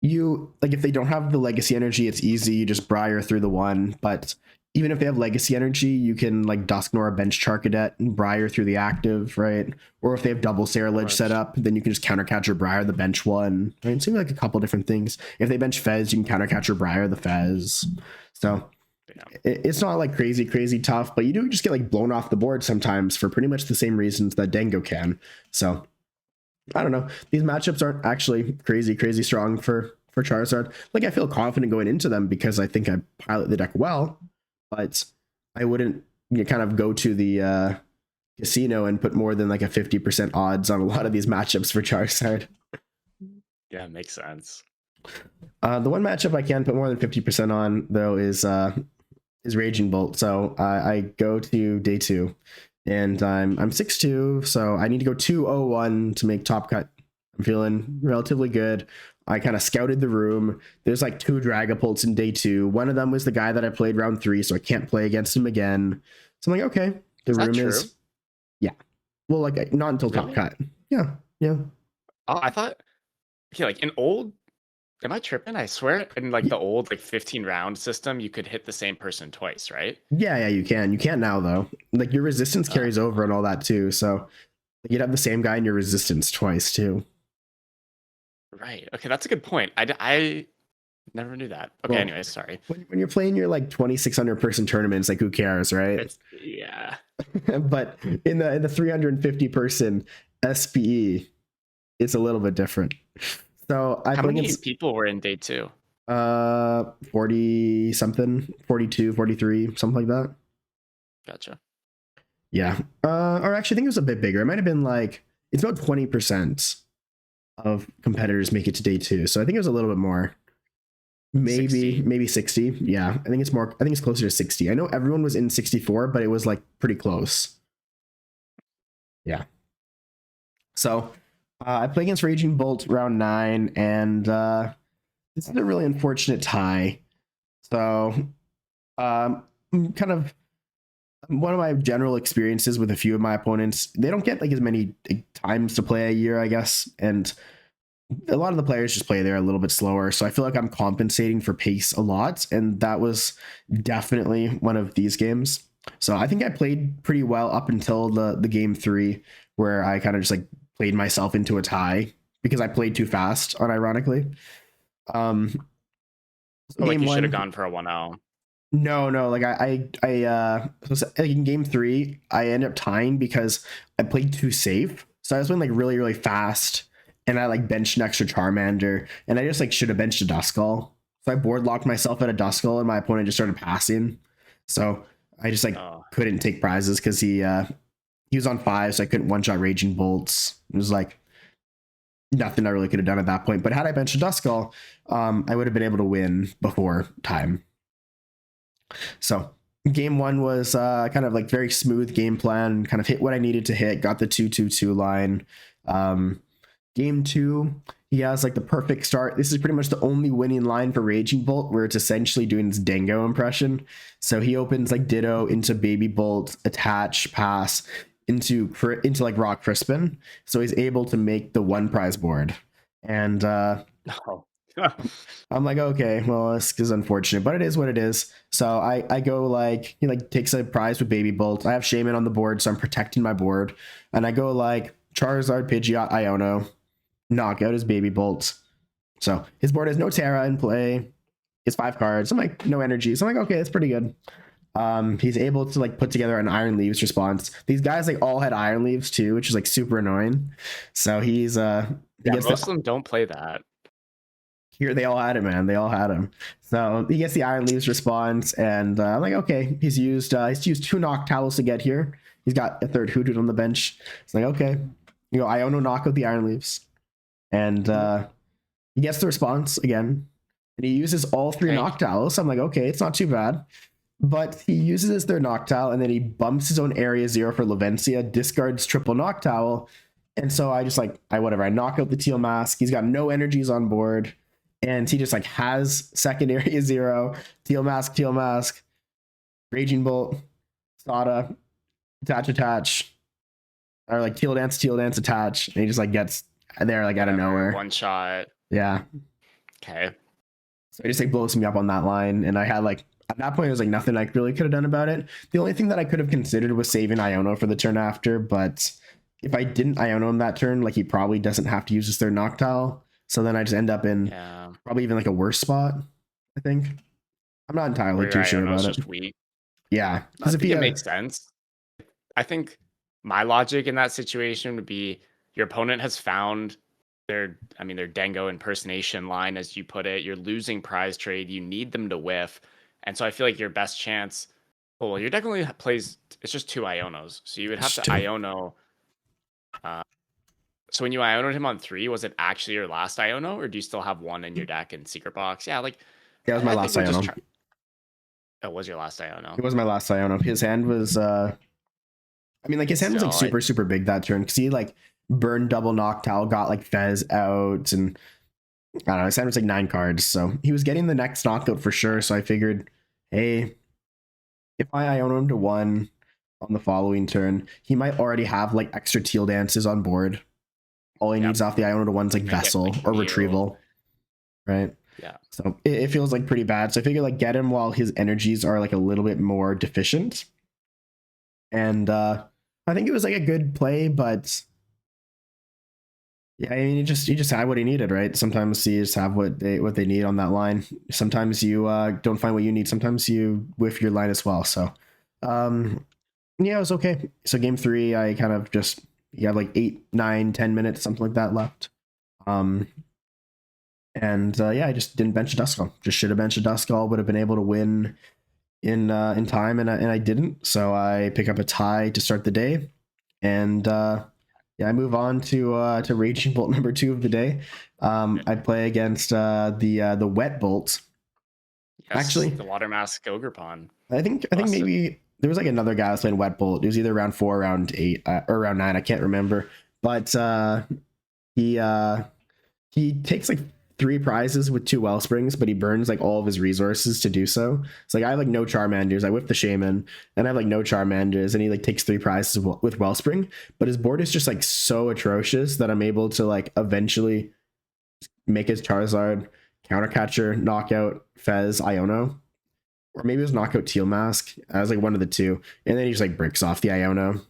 A: You like if they don't have the legacy energy, it's easy. You just Briar through the 1. But even if they have legacy energy, you can like Dusknoir, bench Charcadet, and Briar through the active, right? Or if they have double Sarilege set up, then you can just countercatch your Briar, the bench one. Right? It seems like a couple different things. If they bench Fez, you can countercatch your Briar, the Fez. So it's not like crazy tough, but you do just get like blown off the board sometimes for pretty much the same reasons that Dango can. So I don't know. These matchups aren't actually crazy strong for Charizard. Like I feel confident going into them because I think I pilot the deck well, but I wouldn't kind of go to the casino and put more than like a 50% odds on a lot of these matchups for Charizard.
B: Yeah, makes sense.
A: The one matchup I can put more than 50% on though is Raging Bolt. So I go to day 2 and I'm 6'2", so I need to go 201 to make top cut. I'm feeling relatively good. I kind of scouted the room. There's like 2 Dragapults in day 2. One of them was the guy that I played round 3, so I can't play against him again. So I'm like, okay, the room is, yeah. Well, like not until top cut. Yeah.
B: Oh, I thought, okay, like in old, am I tripping? I swear in like the old like 15 round system, you could hit the same person twice, right?
A: Yeah, you can. You can't now though. Like your resistance carries over and all that too. So you'd have the same guy in your resistance twice too.
B: Right. Okay, that's a good point. I never knew that. Okay, well, anyways, sorry.
A: When you're playing your like 2,600 person tournaments, like who cares, right?
B: Yeah.
A: But in the 350 person SPE, it's a little bit different. So
B: how many people were in day 2?
A: 40 something, 42, 43, something like that.
B: Gotcha.
A: Yeah. Or actually, I think it was a bit bigger. It might have been like, it's about 20% of competitors make it to day 2. So I think it was a little bit more. Maybe 60. Yeah. I think it's closer to 60. I know everyone was in 64, but it was like pretty close. Yeah. So I play against Raging Bolt round 9, and this is a really unfortunate tie. So kind of one of my general experiences with a few of my opponents, they don't get like as many times to play a year, I guess, and a lot of the players just play there a little bit slower. So I feel like I'm compensating for pace a lot, and that was definitely one of these games. So I think I played pretty well up until the game 3, where I kind of just like played myself into a tie because I played too fast, unironically.
B: So like you should have gone for a 1-0.
A: No, like like in game 3, I ended up tying because I played too safe. So I was playing like really fast, and I like benched an extra Charmander, and I just like should have benched a Duskull. So I board locked myself at a Duskull, and my opponent just started passing. So I just like couldn't take prizes because he was on 5, so I couldn't one-shot Raging Bolts. It was like nothing I really could have done at that point. But had I benched a Duskull, I would have been able to win before time. So game 1 was kind of like very smooth game plan, kind of hit what I needed to hit, got the 2-2-2 line. Game 2, he has like the perfect start. This is pretty much the only winning line for Raging Bolt, where it's essentially doing this Dango impression. So he opens like Ditto into Baby Bolt, attach, pass into like Rock Crispin. So he's able to make the 1 prize board. And I'm like, okay, well, this is unfortunate, but it is what it is. So I go like, he like takes a prize with Baby Bolt. I have Shaman on the board, so I'm protecting my board. And I go like Charizard, Pidgeot, Iono, knockout his Baby Bolt. So his board has no Terra in play. It's 5 cards. I'm like, no energy. So I'm like, okay, that's pretty good. He's able to like put together an Iron Leaves response. These guys like all had Iron Leaves too, which is like super annoying. So he's
B: most of them don't play that.
A: Here they all had it, man. They all had him. So he gets the Iron Leaves response, and I'm like, okay, he's used 2 Noctowls to get here. He's got a 3rd Hoodoo on the bench. It's like, okay, Iono knock out the Iron Leaves, and he gets the response again, and he uses all 3 Noctowls. So I'm like, okay, it's not too bad. But he uses his 3rd Noctowl, and then he bumps his own Area 0 for Lavencia, discards triple Noctowl, and so I just like, I knock out the Teal Mask. He's got no energies on board. And he just like has second Area 0, Teal Mask, Raging Bolt, Sada, attach, or like Teal Dance, attach. And he just like gets there like out of nowhere.
B: 1 shot.
A: Yeah.
B: Okay.
A: So he just like blows me up on that line. And I had like at that point, it was like nothing I really could have done about it. The only thing that I could have considered was saving Iono for the turn after, but if I didn't Iono him that turn, like he probably doesn't have to use his third Noctowl. So then I just end up in probably even like a worse spot, I think. I'm not entirely
B: Where
A: too
B: your
A: sure
B: Iono's
A: about it.
B: just weak.
A: Yeah,
B: I
A: because if
B: think
A: he
B: it makes sense. I think my logic in that situation would be your opponent has found their Dango impersonation line, as you put it. You're losing prize trade. You need them to whiff. And so I feel like your best chance, well, your deck only plays, it's just 2 Ionos. So you would have to Iono. So when you Ionoed him on 3, was it actually your last Iono, or do you still have one in your deck in Secret Box? Yeah, like,
A: that was my
B: I
A: last
B: think we're just
A: Iono.
B: it was your last Iono.
A: It was my last Iono. His hand was I mean, like his hand was like super, super big that turn because he like burned double Noctowl, got like Fez out, and I don't know, his hand was like 9 cards. So he was getting the next knockout for sure. So I figured, hey, if I Iono him to 1 on the following turn, he might already have like extra teal dances on board. All he needs off the Iono to 1's like Vessel or Retrieval. Right?
B: Yeah.
A: So it feels like pretty bad. So I figure like get him while his energies are like a little bit more deficient. And I think it was like a good play, but yeah, I mean, you just had what he needed, right? Sometimes you just have what they need on that line. Sometimes you don't find what you need. Sometimes you whiff your line as well. So yeah, it was okay. So game 3, I kind of just you have like 8, 9, 10 minutes, something like that left. And yeah, I just didn't bench a Duskull. Just should have benched a Duskull. Would have been able to win in time, and I didn't. So I pick up a tie to start the day, and yeah, I move on to Raging Bolt number 2 of the day. I play against the Wet Bolt.
B: Yes,
A: actually,
B: the Water Mask Ogrepon.
A: I think maybe there was like another guy that was playing Wet Bolt. It was either round 4, round 8, or round 9. I can't remember, but he takes like 3 prizes with 2 Wellsprings, but he burns like all of his resources to do so. It's like I have like no Charmanders. I whip the Shaman, and I have like no Charmanders, and he like takes 3 prizes with Wellspring. But his board is just like so atrocious that I'm able to like eventually make his Charizard, Countercatcher, Knockout, Fez, Iono. Or maybe it was Knockout Teal Mask. I was like one of the 2. And then he just like bricks off the Iono.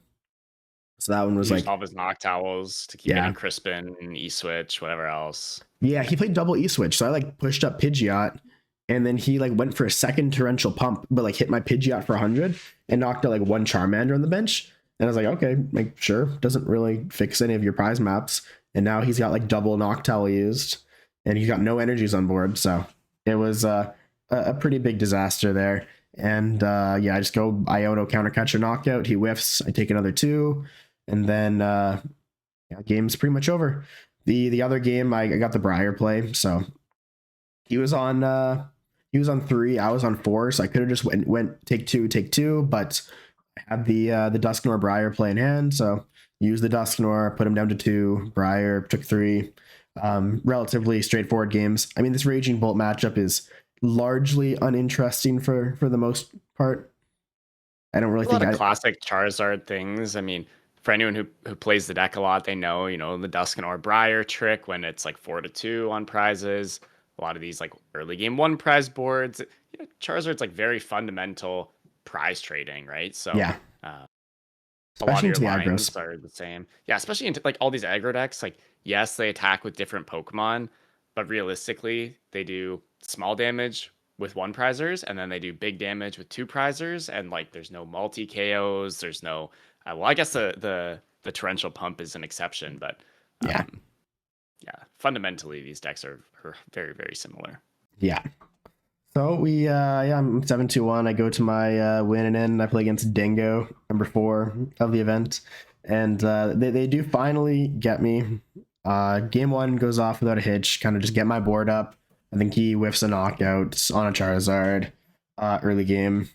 A: So that one was like
B: all of his Noctowls to keep getting Crispin, E-Switch, whatever else.
A: Yeah, he played double E-Switch. So I like pushed up Pidgeot, and then he like went for a second Torrential Pump, but like hit my Pidgeot for 100 and knocked out like 1 Charmander on the bench. And I was like, okay, like sure, doesn't really fix any of your prize maps. And now he's got like double Noctowl used, and he's got no energies on board. So it was a pretty big disaster there. And yeah, I just go Iono Countercatcher Knockout. He whiffs. I take another 2, and then yeah, game's pretty much over. The other game, I got the Briar play, so he was on 3, I was on 4, so I could have just went take two, but I had the Dusknoir Briar play in hand, so used the Dusknoir, put him down to 2, Briar took 3. Relatively straightforward games. I mean, this Raging Bolt matchup is largely uninteresting for the most part. I don't really think
B: a lot of classic Charizard things. I mean, for anyone who plays the deck a lot, they know, the Dusknoir Briar trick when it's like 4-2 on prizes. A lot of these like early game 1 prize boards. Charizard's like very fundamental prize trading, right? So
A: yeah,
B: a lot of your lines are the same. Yeah, especially in like all these aggro decks. Like, yes, they attack with different Pokemon, but realistically, they do small damage with 1 prizers, and then they do big damage with 2 prizers, and like there's no multi KOs. There's no well, I guess the Torrential Pump is an exception, but yeah, fundamentally these decks are very, very similar.
A: Yeah. So we yeah, I'm 7-2-1. I go to my win and in. I play against Dingo, number 4 of the event, and they do finally get me. Game 1 goes off without a hitch. Kind of just get my board up. I think he whiffs a knockout on a Charizard early game.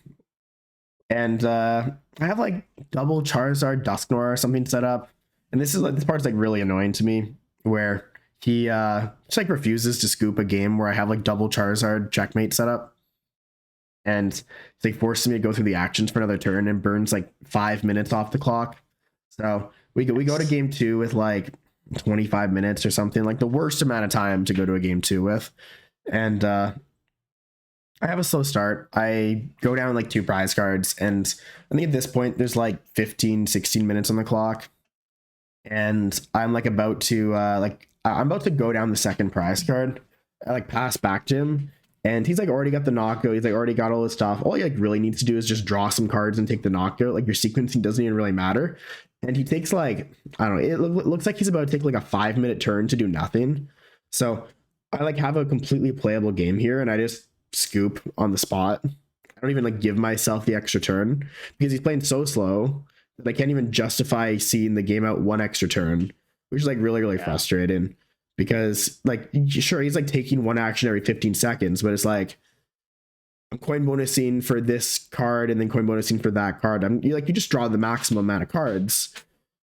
A: And I have like double Charizard Dusknoir or something set up. And this part's like really annoying to me, where he just like refuses to scoop a game where I have like double Charizard checkmate set up. And it's like forcing me to go through the actions for another turn and burns like 5 minutes off the clock. So we go to game 2 with like 25 minutes or something, like the worst amount of time to go to a game 2 with. And I I have a slow start. I go down like 2 prize cards, and I think at this point there's like 15, 16 minutes on the clock. And I'm like about to I'm about to go down the second prize card. I like pass back to him, and he's like already got the knockout. He's like already got all his stuff. All he like really needs to do is just draw some cards and take the knockout. Like your sequencing doesn't even really matter. And he takes like, I don't know, looks like he's about to take like a 5-minute turn to do nothing. So I like have a completely playable game here, and I just scoop on the spot. I don't even like give myself the extra turn because he's playing so slow that I can't even justify seeing the game out 1 extra turn, which is like really, really frustrating because like, sure, he's like taking 1 action every 15 seconds, but it's like, I'm coin bonusing for this card and then coin bonusing for that card. You just draw the maximum amount of cards.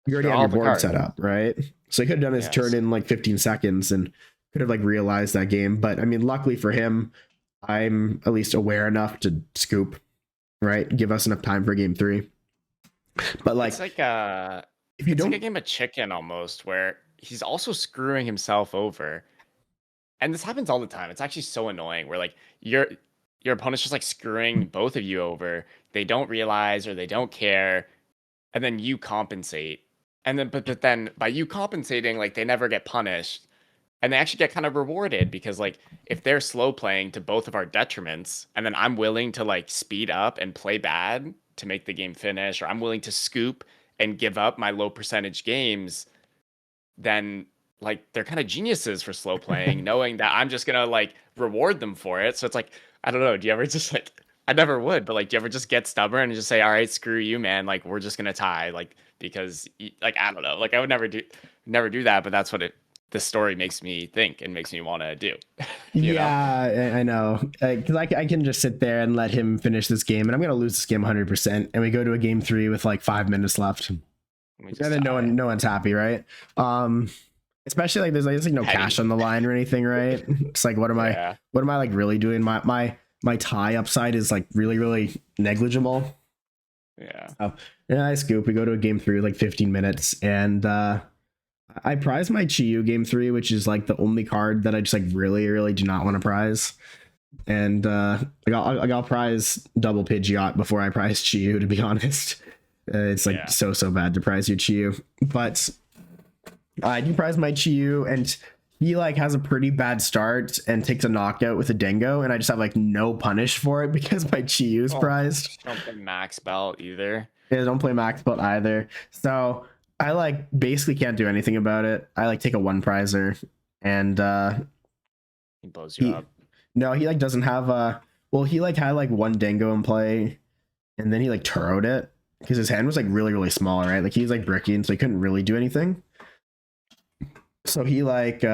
A: You already have your board set up, right? So he could have done his turn in like 15 seconds and could have like realized that game. But I mean, luckily for him, I'm at least aware enough to scoop, right? Give us enough time for game 3. But like,
B: it's like if you don't, like a game of chicken almost, where he's also screwing himself over. And this happens all the time. It's actually so annoying where like your opponent's just like screwing both of you over. They don't realize or they don't care, and then you compensate. And then but then by you compensating, like they never get punished. And they actually get kind of rewarded because like if they're slow playing to both of our detriments, and then I'm willing to like speed up and play bad to make the game finish, or I'm willing to scoop and give up my low percentage games, then like they're kind of geniuses for slow playing, knowing that I'm just gonna like reward them for it. So it's like, I don't know, do you ever just like, I never would, but like, do you ever just get stubborn and just say, all right, screw you, man, like we're just gonna tie, like because like I don't know, like I would never do that, but that's what the story makes me think and makes me want to do.
A: I know, because I can just sit there and let him finish this game, and I'm gonna lose this game 100%. And we go to a game 3 with like 5 minutes left, and then no one's happy, right? Especially like there's like no cash on the line or anything, right? It's like what am I like really doing? My tie upside is like really, really negligible. I scoop. We go to a game 3 like 15 minutes, and I prize my Chi-Yu game 3, which is like the only card that I just like really, really do not want to prize. And I got prize double Pidgeot before I prize Chi-Yu, to be honest. It's like so bad to prize your Chi-Yu. But I do prize my Chi-Yu, and he like has a pretty bad start and takes a knockout with a Dingo, and I just have like no punish for it because my Chi-Yu is prized.
B: Don't play max belt either.
A: Yeah, don't play max belt either. So I like basically can't do anything about it. I like take a 1 prizer, and
B: he blows you up.
A: No, he like doesn't have he like had like 1 Dingo in play, and then he like turroed it because his hand was like really, really small, right? Like he's like bricking, so he couldn't really do anything. So he like he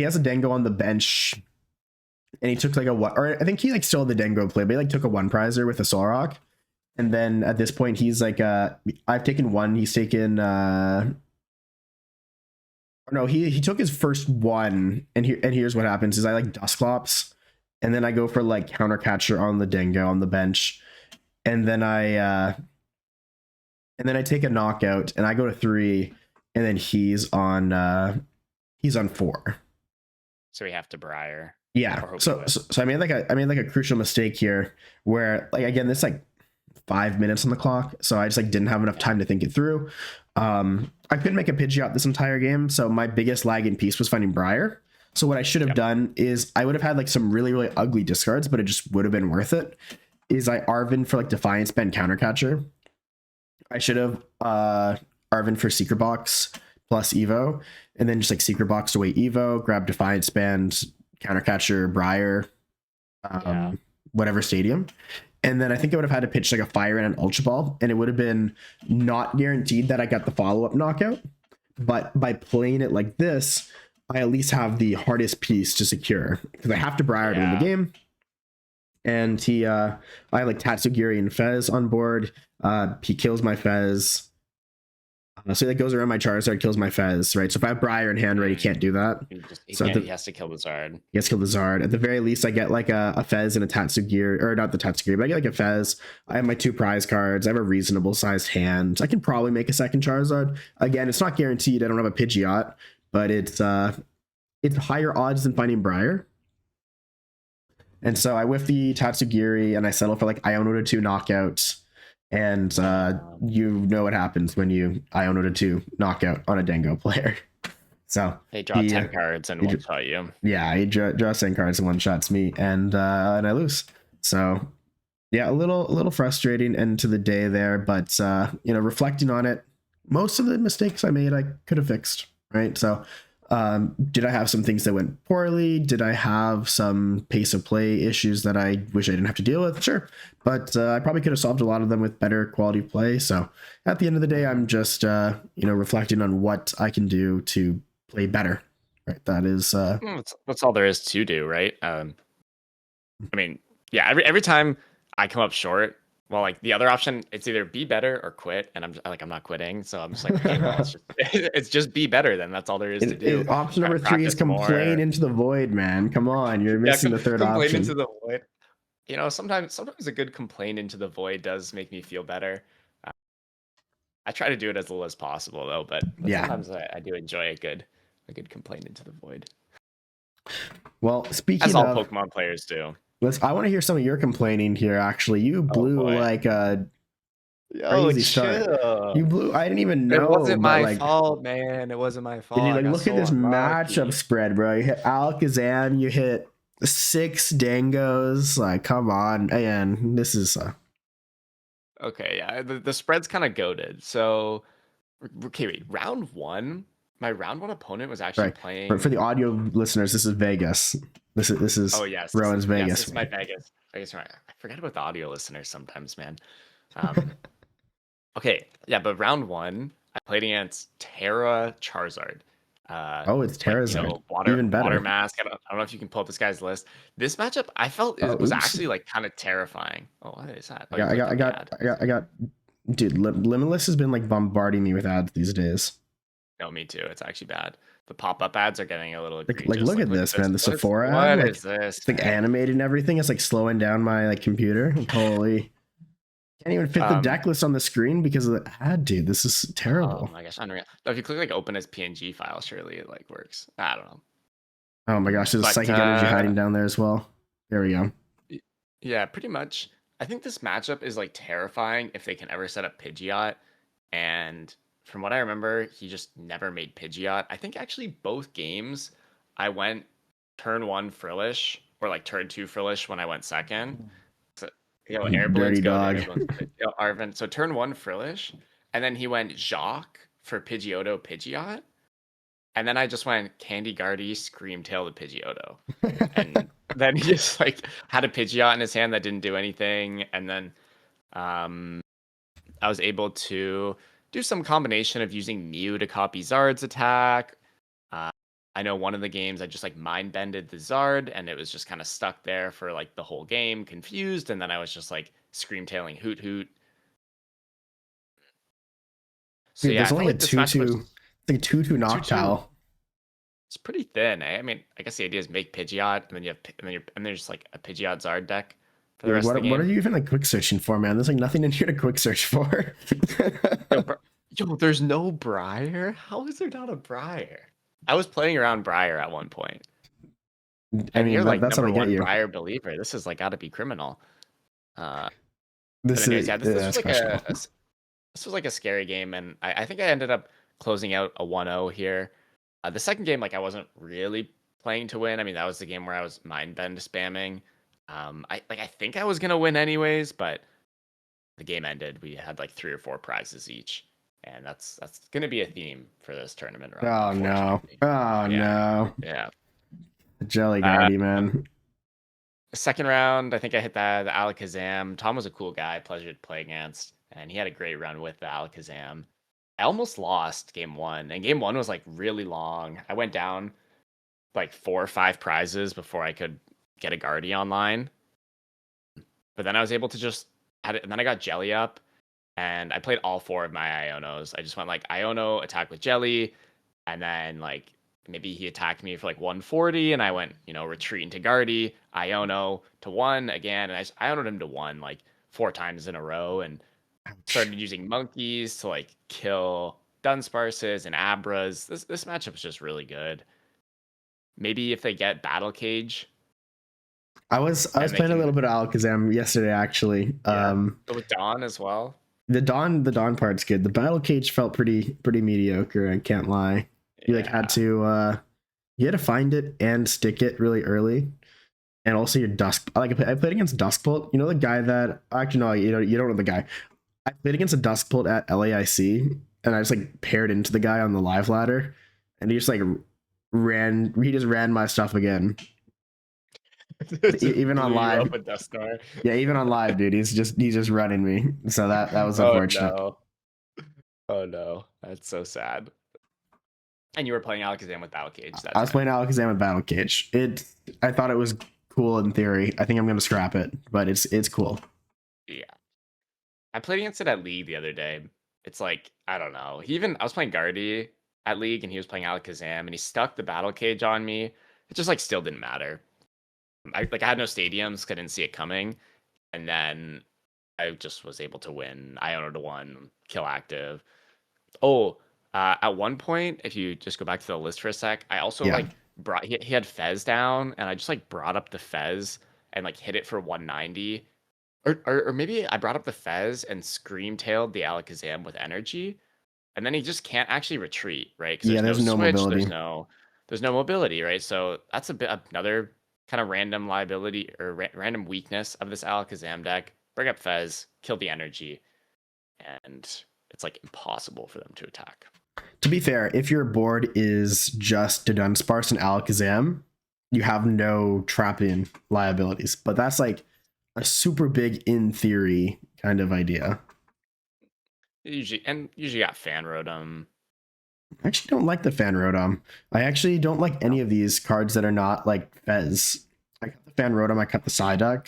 A: has a Dingo on the bench, and he took like or I think he like still had the Dingo play, but he like took a 1 prizer with a Solrock. And then at this point, he's like, I've taken 1. He's taken, no, he took his first 1. And here's what happens is I like Dusclops, and then I go for like counter catcher on the Dingo on the bench. And then I take a knockout, and I go to 3, and then he's on 4.
B: So we have to Briar.
A: Yeah. So I made like a crucial mistake here where like, again, this like 5 minutes on the clock, so I just like didn't have enough time to think it through. I couldn't make a Pidgeot this entire game, so my biggest lagging piece was finding Briar. So what I should have done is I would have had like some really, really ugly discards, but it just would have been worth it. Is I Arven for like Defiance Bend counter catcher. I should have Arven for Secret Box plus Evo, and then just like Secret Box away Evo, grab Defiance Bend, counter catcher, Briar, whatever stadium. And then I think I would have had to pitch like a Fire and an Ultra Ball, and it would have been not guaranteed that I got the follow-up knockout. But by playing it like this, I at least have the hardest piece to secure because I have to Briar to win the game. And I have like Tatsugiri and Fez on board. He kills my Fez. So that goes around my Charizard, kills my Fez, right? So if I have Briar in hand ready, can't do that.
B: He has to kill the Zard.
A: He has to kill the Zard. At the very least, I get like a Fez and a Tatsugiri, or not the Tatsugiri, but I get like a Fez. I have my 2 prize cards. I have a reasonable sized hand. I can probably make a second Charizard. Again, it's not guaranteed. I don't have a Pidgeot, but it's higher odds than finding Briar. And so I whiffed the Tatsugiri and I settled for like Iono to 2 knockouts. And you know what happens when you Iono to 2 knockout on a Dango player. So
B: They draw 10 cards and one shot you.
A: Yeah, he draws 10 cards and one shots me, and I lose. So yeah, a little frustrating end to the day there, but reflecting on it, most of the mistakes I made I could have fixed, right? So did I have some things that went poorly? Did I have some pace of play issues that I wish I didn't have to deal with? Sure, but I probably could have solved a lot of them with better quality play. So at the end of the day, I'm just reflecting on what I can do to play better. Right, that is
B: that's all there is to do, right? I mean, yeah, every time I come up short, well, like the other option, it's either be better or quit, and I'm not quitting, so I'm just like, okay, well, it's just be better. Then that's all there is to do.
A: Option number 3 is complain into the void, man. Come on, you're missing the third
B: complain
A: option.
B: Into the void. Sometimes a good complaint into the void does make me feel better. I try to do it as little as possible though, but sometimes I do enjoy a good complaint into the void.
A: Well, speaking
B: as all Pokemon players do.
A: I want to hear some of your complaining here. Actually, you blew like a crazy start. You blew. I didn't even know.
B: It wasn't my fault, man. It wasn't my fault.
A: And look at this matchup spread, bro. You hit Alakazam. You hit 6 Dangos. Like, come on, man. This is.
B: Okay, yeah. The spread's kind of goated. So, okay, wait. Round 1. My round 1 opponent was actually playing.
A: For the audio listeners, this is Vegas. This is. Oh
B: yes,
A: Rowan's Vegas.
B: Yes, this is my Vegas. I forget about the audio listeners sometimes, man. Okay, yeah, but round 1, I played against Terra Charizard.
A: It's Charizard.
B: Even better. Water Mask. I don't know if you can pull up this guy's list. This matchup, I felt was actually like kind of terrifying. Oh, what is that?
A: I got. Dude, Limitless has been like bombarding me with ads these days.
B: No, me too. It's actually bad. The pop-up ads are getting a little egregious.
A: Like look at this, man. The Sephora ad.
B: What is this?
A: It's like animated and everything. It's like slowing down my computer. Holy. Can't even fit the deck list on the screen because of the ad, dude. This is terrible.
B: Oh my gosh, unreal. If you click like open as PNG file, surely it like works. I don't know.
A: Oh my gosh, there's a psychic energy hiding down there as well. There we go.
B: Yeah, pretty much. I think this matchup is like terrifying if they can ever set up Pidgeot. And from what I remember, he just never made Pidgeot. I think actually both games I went turn 1 Frillish or like turn 2 Frillish when I went second.
A: Dirty dog.
B: Arvin. So turn 1 Frillish, and then he went Jacques for Pidgeotto Pidgeot, and then I just went Candy Guardy Screamtail to Pidgeotto, and then he just like had a Pidgeot in his hand that didn't do anything, and then I was able to do some combination of using Mew to copy Zard's attack. I know one of the games I just like mind bended the Zard and it was just kind of stuck there for like the whole game, confused, and then I was just like screamtailing Hoot Hoot.
A: So yeah, there's only like a 2-2. I think 2-2 Noctowl.
B: It's pretty thin, eh? I mean, I guess the idea is make Pidgeot, and then you have and there's like a Pidgeot Zard deck for the rest of the game.
A: What are you even like quick searching for, man? There's like nothing in here to quick search for.
B: Yo, there's no Briar? How is there not a Briar? I was playing around Briar at one point.
A: I mean,
B: you're like
A: that's
B: number
A: what I get you.
B: Briar believer. This is like got to be criminal.
A: This was
B: like a scary game, and I think I ended up closing out a 1-0 here. The second game, like I wasn't really playing to win. I mean, that was the game where I was mind bend spamming. I think I was gonna win anyways, but the game ended. We had like 3 or 4 prizes each. And that's gonna be a theme for this tournament.
A: Oh no! Oh no!
B: Yeah,
A: Jelly Guardy, man.
B: Second round, I think I hit the Alakazam. Tom was a cool guy, pleasure to play against, and he had a great run with the Alakazam. I almost lost game 1, and game 1 was like really long. I went down like 4 or 5 prizes before I could get a Guardy online. But then I was able to just add it, and then I got Jelly up. And I played all 4 of my Ionos. I just went like Iono, attack with Jelly, and then like maybe he attacked me for like 140, and I went, retreat into Guardy, Iono to 1 again, and I Ionoed him to 1 like 4 times in a row, and started using monkeys to like kill Dunsparces and Abras. This matchup is just really good. Maybe if they get Battle Cage,
A: I was
B: and they
A: playing a little
B: can,
A: bit of Alakazam yesterday actually.
B: yeah. But with Dawn as well.
A: The Dawn part's good. The Battle Cage felt pretty mediocre. I can't lie. You like had
B: Yeah.
A: to you had to find it and stick it really early, and also your Dusk. Like I played against Duskbolt. You know the guy that actually no, you don't know the guy. I played against a Duskbolt at LAIC, and I just like paired into the guy on the live ladder, and he just like ran. He just ran my stuff again,
B: Just
A: even on
B: blew you
A: live.
B: up with Dusknoir.
A: Yeah, even on live, dude. He's just running me. So that was
B: Oh
A: unfortunate.
B: no. Oh no. That's so sad. And you were playing Alakazam with Battle Cage.
A: I
B: That's
A: was
B: right.
A: playing Alakazam with Battle Cage. I thought it was cool in theory. I think I'm gonna scrap it, but it's cool.
B: Yeah. I played against it at League the other day. It's like, I don't know. I was playing Guardy at League and he was playing Alakazam and he stuck the Battle Cage on me. It just like still didn't matter. I had no stadiums 'cause I didn't see it coming. And then I just was able to win Iona to 1, kill active. Oh, at one point, if you just go back to the list for a sec, I also
A: Yeah,
B: like he had Fez down, and I just like brought up the Fez and like hit it for 190, or maybe I brought up the Fez and scream tailed the Alakazam with energy, and then he just can't actually retreat, right? Because
A: yeah.
B: there's no
A: There's no
B: switch,
A: mobility.
B: there's no mobility, right? So that's a bit another kind of random liability or random weakness of this Alakazam deck. Bring up Fez, kill the energy, and it's like impossible for them to attack.
A: To be fair, if your board is just Dunsparce and Alakazam, you have no trap-in liabilities. But that's like a super big, in theory, kind of idea.
B: Usually got fan Rotom.
A: I actually don't like the Fan Rotom. I actually don't like any of these cards that are not like Fez. I cut the Fan Rotom, I cut the Psyduck.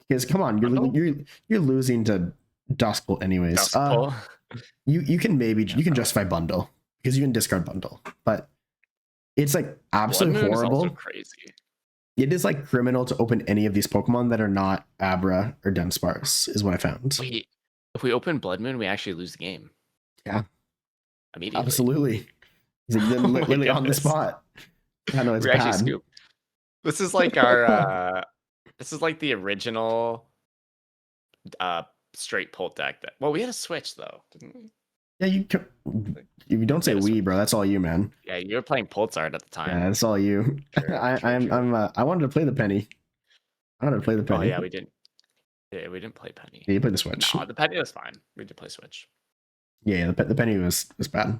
A: Because come on,
B: Bundle?
A: you're losing to Duskbolt anyways.
B: Dust Bowl.
A: You can maybe
B: Yeah,
A: you can
B: no.
A: justify bundle because you can discard bundle, but it's like
B: Blood
A: absolutely
B: Moon is also
A: horrible.
B: crazy.
A: It is like criminal to open any of these Pokemon that are not Abra or Dunsparce, is what I found.
B: Wait, if we open Blood Moon, we actually lose the game
A: Yeah,
B: immediately.
A: absolutely. He's like
B: Oh my
A: literally on the
B: goodness.
A: spot. I know it's
B: We actually
A: bad.
B: scoop. This is like our this is like the original uh straight pull deck that we had a switch though, didn't we?
A: Yeah, you don't
B: We
A: say
B: had a
A: we,
B: switch.
A: bro. That's all you, man.
B: Yeah, you were playing Pulsar at the
A: Yeah,
B: time.
A: that's all you.
B: True, true, true.
A: I wanted to play the penny. I wanted to play the
B: Oh
A: penny.
B: yeah, we didn't. Yeah, we didn't play Penny.
A: Yeah, you played the Switch.
B: No, the Penny was fine. We did play Switch.
A: Yeah, the penny was bad.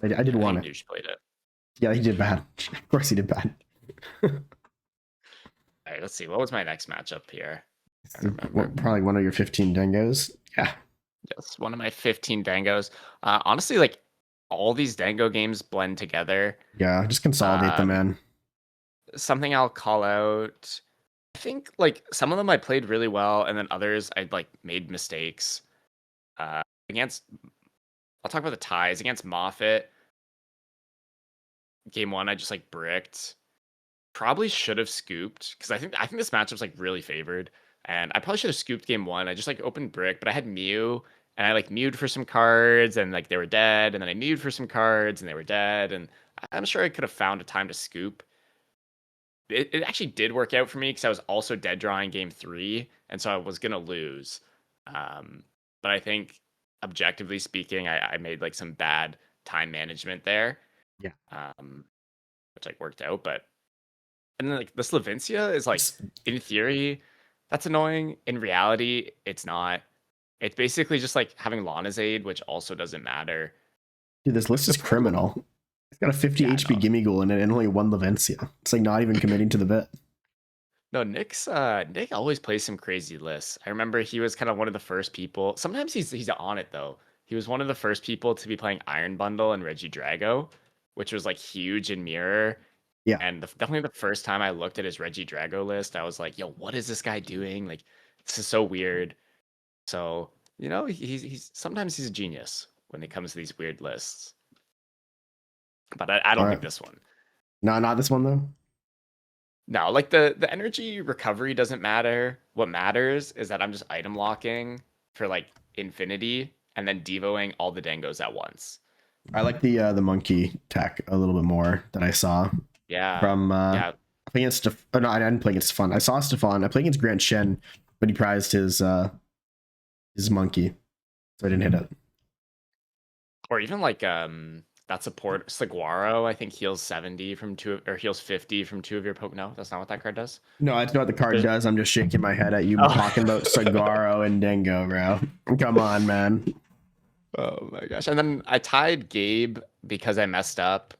A: I did
B: Yeah, he
A: want it.
B: knew she played it.
A: Yeah, he did bad. Of course, he did bad.
B: All right, let's see. What was my next matchup here? I don't remember.
A: Probably one of your 15 Dengos. Yeah.
B: Yes, one of my 15 Dangos. Honestly, like all these Dango games blend together.
A: Yeah, just consolidate them,
B: Um,
A: man.
B: Something I'll call out. I think like some of them I played really well, and then others I like made mistakes. Against, I'll talk about the ties against Moffat. Game 1, I just like bricked. Probably should have scooped because I think this matchup's like really favored, and I probably should have scooped game 1. I just like opened brick, but I had Mew, and I like mewed for some cards, and like they were dead, and then I mewed for some cards, and they were dead, and I'm sure I could have found a time to scoop. It actually did work out for me because I was also dead drawing game 3, and so I was gonna lose. But I think objectively speaking, I made like some bad time management there.
A: Yeah.
B: Which like worked out, but and then like the Slavincia is like in theory that's annoying. In reality, it's not. It's basically just like having Lonazade, which also doesn't matter.
A: Dude, this list is criminal. It's got a 50
B: Yeah,
A: HP
B: no.
A: gimme goal in it and only one Lavencia. It's like not even committing to the bit.
B: No, Nick always plays some crazy lists. I remember he was kind of one of the first people. Sometimes he's on it though. He was one of the first people to be playing Iron Bundle and Regidrago, which was like huge in Mirror.
A: Yeah.
B: And definitely the first time I looked at his Regidrago list, I was like, "Yo, what is this guy doing? Like, this is so weird." So he's sometimes he's a genius when it comes to these weird lists. But I don't
A: All
B: think
A: right.
B: this one.
A: No, not this one though.
B: No, like the energy recovery doesn't matter. What matters is that I'm just item locking for like infinity and then devoing all the dangos at once.
A: I like the monkey tech a little bit more that I saw
B: Yeah.
A: from
B: Yeah.
A: played against oh, no, I didn't play against Stefan. I saw Stefan. I played against Grant Shen, but he prized his monkey, so I didn't hit it.
B: Or even like that support Saguaro, I think heals 70 from two or heals 50 from two of your poke. No, that's not what that card does.
A: No, that's not what the card
B: There's...
A: does. I'm just shaking my head at you talking about Sagaro and Dingo, bro. Come on, man.
B: Oh my gosh. And then I tied Gabe because I messed up.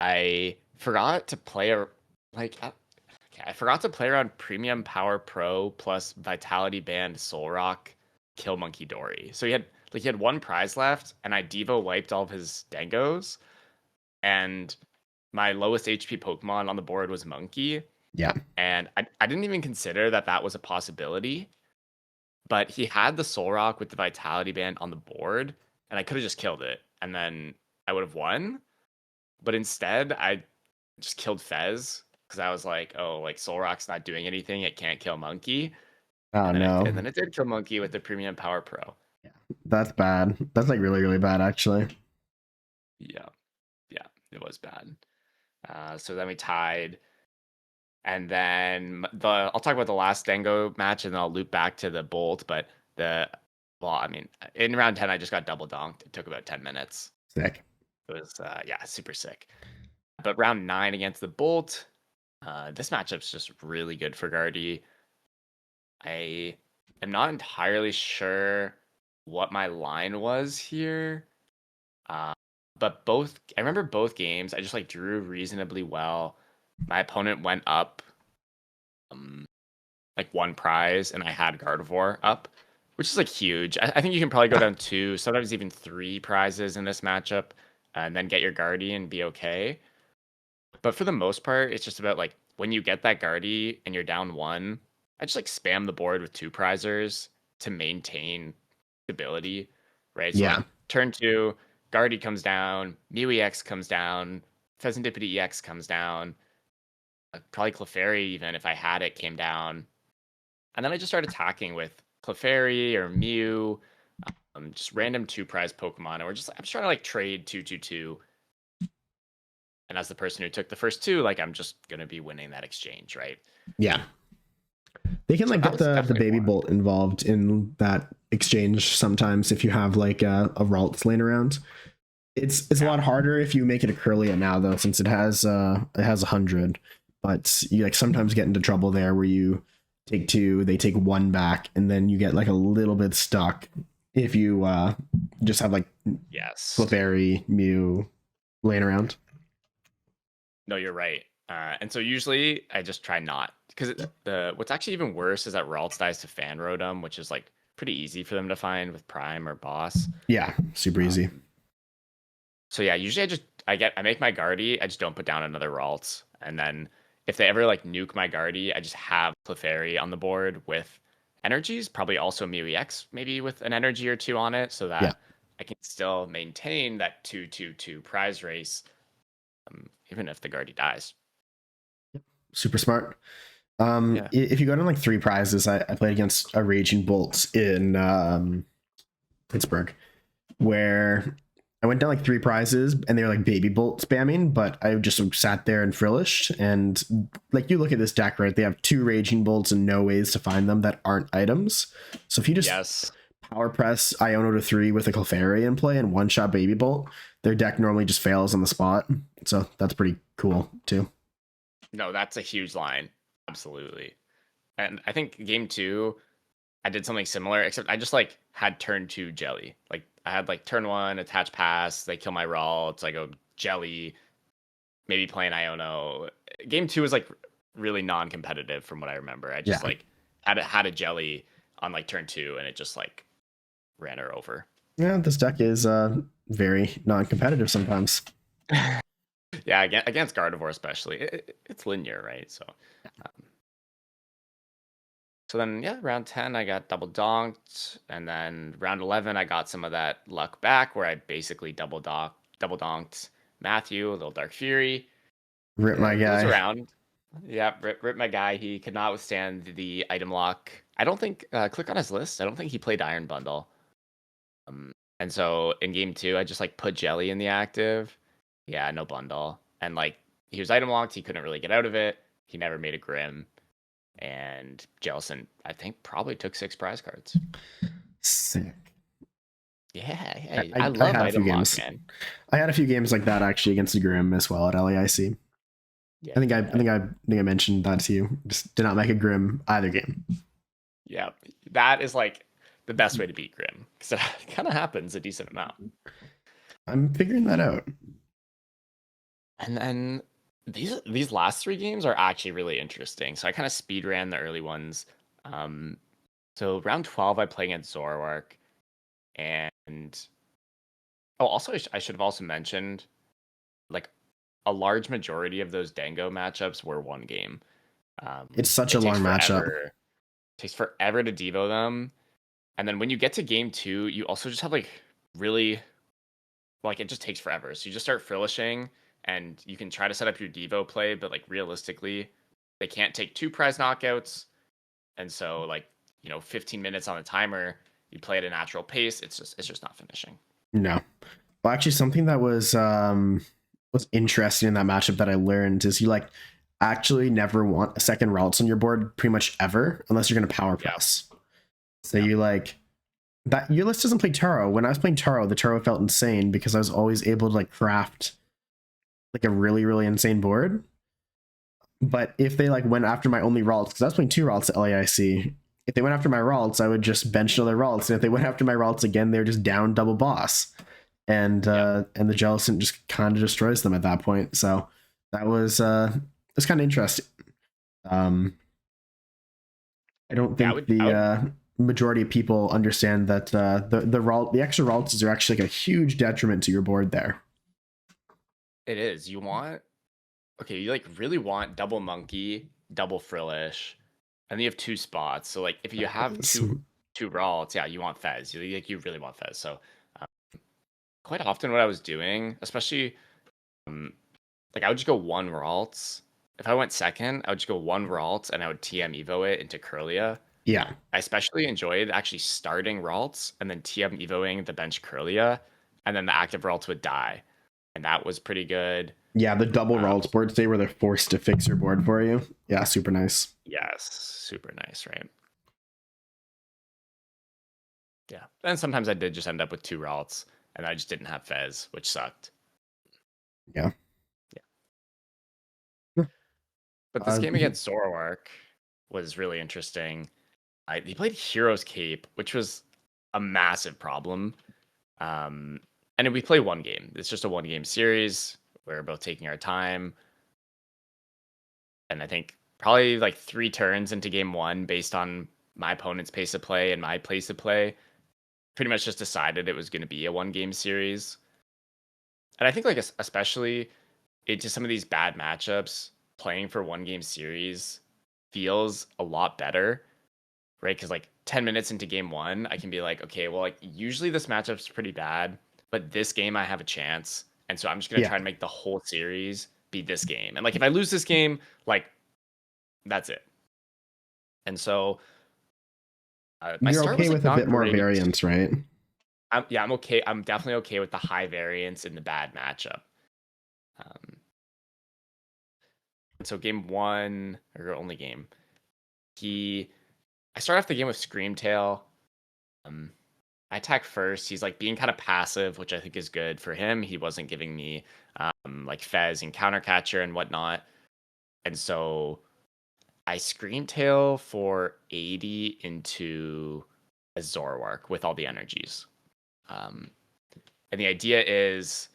B: I forgot to play a like okay, I forgot to play around Premium Power Pro plus Vitality Band Soul Rock Kill Monkey Dory. So he had one prize left, and I Devo wiped all of his Dangos, and my lowest HP Pokemon on the board was Monkey.
A: Yeah.
B: And I didn't even consider that that was a possibility. But he had the Soul Rock with the Vitality Band on the board, and I could have just killed it, and then I would have won. But instead, I just killed Fez because I was like, "Oh, like Soul Rock's not doing anything; it can't kill Monkey."
A: Oh no.
B: And then it did kill Monkey with the Premium Power Pro.
A: Yeah, that's bad. That's like really, really bad, actually.
B: Yeah, yeah, it was bad. So then we tied, and then I'll talk about the last Dango match, and then I'll loop back to the Bolt. But I mean, in round 10, I just got double donked. It took about 10 minutes.
A: Sick.
B: It was yeah, super sick. But round 9 against the Bolt, this matchup's just really good for Guardy. I am not entirely sure what my line was here. But I remember both games, I just like drew reasonably well. My opponent went up like one prize, and I had Gardevoir up, which is like huge. I think you can probably go down 2, sometimes even 3 prizes in this matchup, and then get your Guardy and be okay. But for the most part, it's just about like when you get that Guardy and you're down 1, I just like spam the board with 2 prizers to maintain stability, right? So
A: Yeah.
B: like turn 2, Guardy comes down, Mew EX comes down, Pheasantipity EX comes down, probably Clefairy, even if I had it, came down. And then I just start attacking with Clefairy or Mew, just random 2 prize Pokemon. And I'm just trying to like trade 2-2-2. And as the person who took the first 2, like I'm just gonna be winning that exchange, right?
A: Yeah. They can
B: So
A: like
B: that
A: get
B: was
A: the
B: definitely
A: baby
B: one.
A: bolt involved in that exchange sometimes if you have like a Ralts laying around. It's a lot harder if you make it a Curlia now though, since it has 100. But you like sometimes get into trouble there where you take 2, they take 1 back, and then you get like a little bit stuck if you just have like
B: Yes.
A: Clefairy, Mew laying around.
B: No, you're right. And so usually I just try not, because what's actually even worse is that Ralts dies to Fan Rotom, which is like pretty easy for them to find with Prime or Boss.
A: Yeah, super easy.
B: So yeah, usually I make my Guardy, I just don't put down another Ralts, and then if they ever like nuke my Guardy, I just have Clefairy on the board with energies, probably also Mew EX, maybe with an energy or 2 on it, so that
A: Yeah.
B: I can still maintain that 2-2-2 prize race, even if the Guardy dies.
A: Super smart.
B: Yeah.
A: If you go down like 3 prizes, I played against a Raging Bolts in Pittsburgh, where I went down like 3 prizes and they were like baby bolt spamming, but I just sat there and frillished. And like you look at this deck, right? They have 2 Raging Bolts and no ways to find them that aren't items. So if you just power press Iono to 3 with a Clefairy in play and 1-shot baby bolt, their deck normally just fails on the spot. So that's pretty cool too.
B: No, that's a huge line. Absolutely. And I think game 2, I did something similar, except I just like had turn 2 Jelly. Like I had like turn 1, attach pass, they kill my Ralts, I go Jelly, maybe play an Iono. Game 2 was like really non-competitive from what I remember. I just like had a Jelly on like turn 2, and it just like ran her over.
A: Yeah, this deck is very non-competitive sometimes.
B: Yeah, against Gardevoir especially, it's linear, right? So then, yeah, round 10, I got double donked. And then round 11, I got some of that luck back where I basically double donked Matthew, a little Dark Fury.
A: Rip my
B: It was
A: guy.
B: around. Yeah, rip my guy. He could not withstand the item lock. I don't think, click on his list. I don't think he played Iron Bundle. And so in game 2, I just like put Jelly in the active. Yeah, no bundle. And like he was item locked. He couldn't really get out of it. He never made a Grim, and Jellicent, I think, probably took 6 prize cards.
A: Sick.
B: Yeah,
A: I,
B: hey, I
A: I, I
B: love
A: had a few
B: item lock,
A: games.
B: man.
A: I had a few games like that actually against the Grim as well at LAIC.
B: Yeah,
A: I think I mentioned that to you. Just did not make a Grim either game.
B: yeah. That is like the best way to beat Grim because it kind of happens a decent amount.
A: I'm figuring that out.
B: And then these last 3 games are actually really interesting. So I kind of speed ran the early ones. Um, so round 12, I play against Zoroark, and oh, also I should have also mentioned like a large majority of those Dango matchups were 1 game.
A: It's such a
B: It takes
A: long matchup.
B: forever. Takes forever to Devo them, and then when you get to game 2, you also just have like really like it just takes forever. So you just start frilishing, and you can try to set up your Devo play, but like realistically, they can't take 2 prize knockouts, and so like 15 minutes on the timer, you play at a natural pace. It's just not finishing.
A: No. Well, actually, something that was interesting in that matchup that I learned is you like actually never want a second routes on your board pretty much ever unless you're gonna power
B: Yeah,
A: press. So
B: yeah,
A: you like that your list doesn't play Taro. When I was playing Taro, the Taro felt insane because I was always able to like craft like a really, really insane board. But if they like went after my only Ralts, because I was playing 2 Ralts at LAIC, if they went after my Ralts, I would just bench another Ralts. And if they went after my Ralts again, they were just down double boss.
B: yeah.
A: And the Jellicent just kind of destroys them at that point. So that was kind of interesting. Um I don't
B: Yeah,
A: think
B: I
A: the
B: would.
A: majority of people understand that the extra Ralts are actually like a huge detriment to your board there.
B: It is. You want okay. You like really want double monkey, double frillish, and you have 2 spots. So like if you have two Ralts, yeah, you want Fez. You really want Fez. So um, quite often what I was doing, especially um, like I would just go 1 Ralts. If I went second, I would just go 1 Ralt and I would TM Evo it into Curlia.
A: Yeah.
B: I especially enjoyed actually starting Ralts and then TM Evoing the bench Curlia, and then the active Ralts would die. And that was pretty good.
A: Yeah, the double
B: Um,
A: Ralts board today where they're forced to fix your board for you. Yeah, super nice.
B: yes, super nice, right? Yeah. And sometimes I did just end up with 2 Ralts and I just didn't have Fez, which sucked.
A: Yeah.
B: Yeah. But this game
A: Mhm.
B: against Zoroark was really interesting. He played Hero's Cape, which was a massive problem. Um, and we play 1 game. It's just a 1 game series. We're both taking our time. And I think probably like 3 turns into game 1, based on my opponent's pace of play and my pace of play, pretty much just decided it was going to be a 1 game series. And I think like especially into some of these bad matchups, playing for 1 game series feels a lot better, right? Because like 10 minutes into game 1, I can be like, okay, well, like usually this matchup's pretty bad, but this game I have a chance. And so I'm just going to
A: Yeah.
B: try and make the whole series be this game. And like if I lose this game, like that's it. And so my
A: You're
B: start
A: okay
B: was like
A: with a
B: not
A: bit more
B: great.
A: variance, right?
B: Yeah, I'm okay. I'm definitely okay with the high variance in the bad matchup. Um, and so game 1 or only game, I start off the game with Screamtail. Um, I attack first. He's like being kind of passive, which I think is good for him. He wasn't giving me like Fez and Countercatcher and whatnot. And so I Screamtail for 80 into a Zoroark with all the energies. Um, and the idea is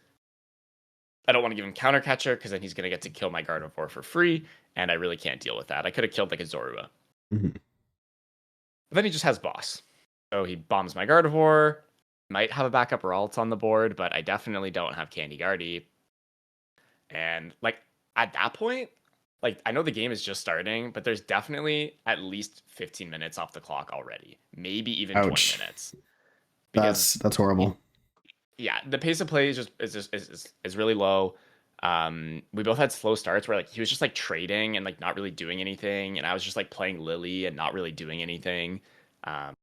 B: I don't want to give him Countercatcher because then he's going to get to kill my Gardevoir for free, and I really can't deal with that. I could have killed like a Zorua.
A: Mhm.
B: But then he just has Boss. So he bombs my Gardevoir, might have a backup Ralt on the board, but I definitely don't have Candy Guardy. And like at that point, like I know the game is just starting, but there's definitely at least 15 minutes off the clock already, maybe even 20
A: Ouch.
B: minutes. Because
A: That's horrible.
B: yeah, the pace of play is really low. We both had slow starts where like he was just like trading and like not really doing anything, and I was just like playing Lily and not really doing anything. Um,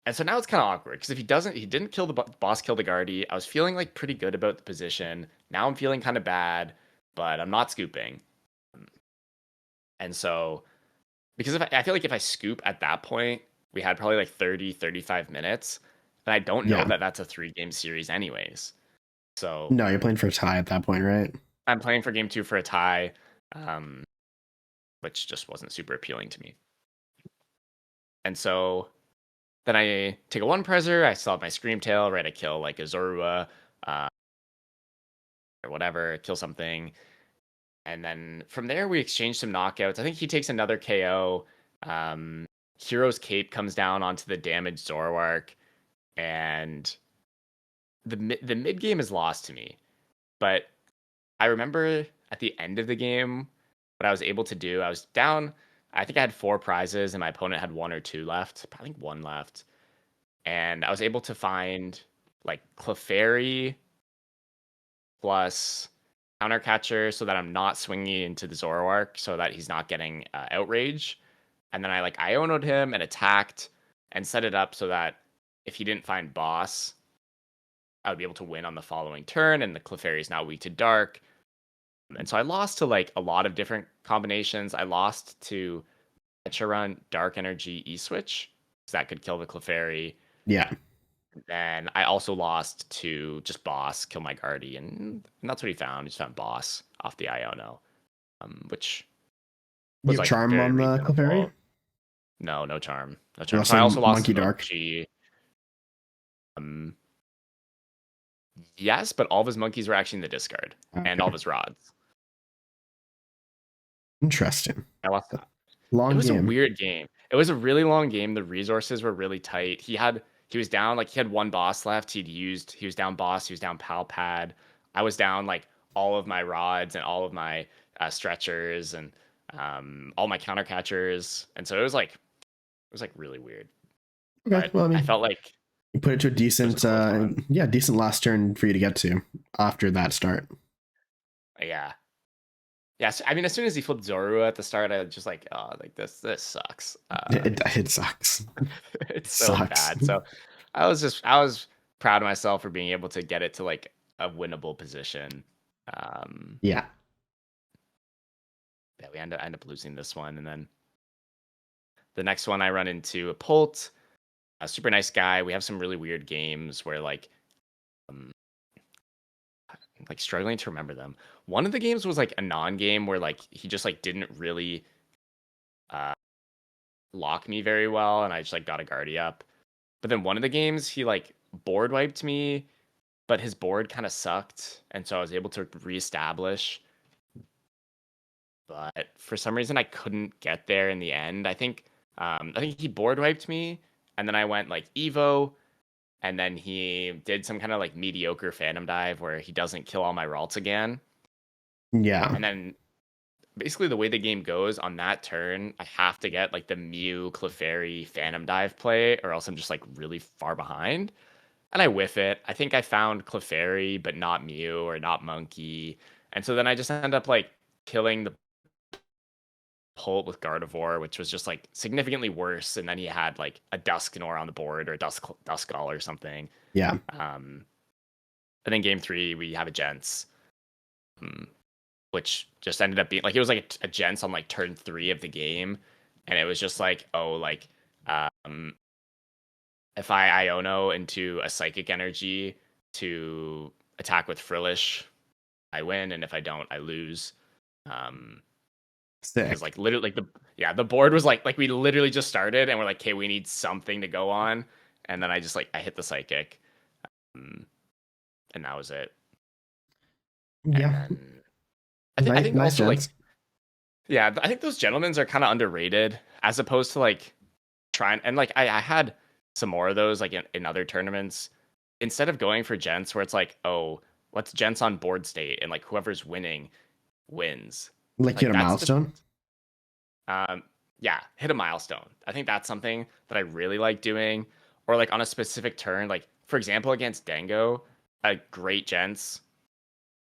B: and so now it's kind of awkward because if he didn't kill the boss, kill the Guardy. I was feeling like pretty good about the position. Now I'm feeling kind of bad, but I'm not scooping. And so, because I feel like if I scoop at that point, we had probably like 30-35 minutes. And I don't know
A: Yeah.
B: that that's a 3-game series anyways. So
A: No, you're playing for a tie at that point, right?
B: I'm playing for game 2 for a tie, um, which just wasn't super appealing to me. And so then I take a 1-Prezzer, I still have my Screamtail, right? I kill like a Zorua, or whatever, kill something. And then from there, we exchange some knockouts. I think he takes another KO. Um, Hero's Cape comes down onto the damaged Zoroark, and the mid game is lost to me. But I remember at the end of the game, what I was able to do, I was down. I think I had 4 prizes, and my opponent had 1 or 2 left. I think 1 left, and I was able to find like Clefairy plus Countercatcher so that I'm not swinging into the Zoroark so that he's not getting Outrage. And then I like Iono'd him and attacked and set it up so that if he didn't find Boss, I would be able to win on the following turn, and the Clefairy is now weak to Dark. And so I lost to like a lot of different combinations. I lost to Run Dark Energy E-Switch, so that could kill the Clefairy.
A: Yeah.
B: Then I also lost to just Boss, kill my Guardian, and that's what he found. He just found Boss off the Iono, which
A: You
B: was
A: have
B: like
A: charm
B: very
A: on the Clefairy?
B: reasonable. No, no charm, no charm. So
A: Also
B: I also lost
A: Monkey
B: to
A: Dark.
B: Mochi. Yes, but all of his monkeys were actually in the discard, and all of
A: Okay.
B: his rods.
A: Interesting.
B: I lost. It
A: Long
B: was a
A: game.
B: weird game. It was a really long game. The resources were really tight. He was down like he had 1 boss left. He was down boss. He was down pal pad. I was down like all of my rods and all of my stretchers and all my counter catchers. And so it was like really weird.
A: Okay.
B: But
A: Well, I
B: I
A: mean,
B: felt like
A: you put it to a
B: it was a
A: decent,
B: close one.
A: yeah, decent last turn for you to get to after that start.
B: Yeah. Yes, I mean, as soon as he flipped Zorua at the start, I was just like, oh, like this sucks.
A: It sucks. It
B: It's so
A: sucks.
B: bad. So I was proud of myself for being able to get it to like a winnable position. Um,
A: Yeah.
B: yeah, I end up losing this one, and then the next one I run into a Pult, a super nice guy. We have some really weird games where um, like struggling to remember them. One of the games was like a non-game where like he just like didn't really uh lock me very well, and I just like got a Guardia up. But then one of the games he like board wiped me, but his board kind of sucked, and so I was able to reestablish. But for some reason I couldn't get there in the end. I think he board wiped me, and then I went like Evo, and then he did some kind of like mediocre Phantom Dive where he doesn't kill all my Ralts again.
A: Yeah.
B: And then basically the way the game goes on that turn, I have to get like the Mew Clefairy Phantom Dive play, or else I'm just like really far behind. And I whiff it. I think I found Clefairy, but not Mew or not Monkey. And so then I just end up like killing the Pult with Gardevoir, which was just like significantly worse. And then he had like a Dusknoir on the board or a Duskull or something.
A: Yeah.
B: And then game 3, we have a Gents, which just ended up being like it was like a Gents on like turn 3 of the game. And it was just like, oh, like if I Iono into a Psychic Energy to attack with Frillish, I win, and if I don't, I lose.
A: Sick.
B: Because like literally, like the board was like we literally just started, and we're like, okay, we need something to go on, and then I just like I hit the Psychic, and that was it. And
A: Yeah.
B: then I think
A: Nice
B: also like
A: gents.
B: yeah, I think those gentlemen's are kind of underrated as opposed to like trying and like I had some more of those like in other tournaments instead of going for gents where it's like, oh, what's gents on board state and like whoever's winning wins.
A: Like you
B: Like
A: had a
B: that's the
A: milestone.
B: yeah, hit a milestone. I think that's something that I really like doing or like on a specific turn, like for example against Dango, a great gents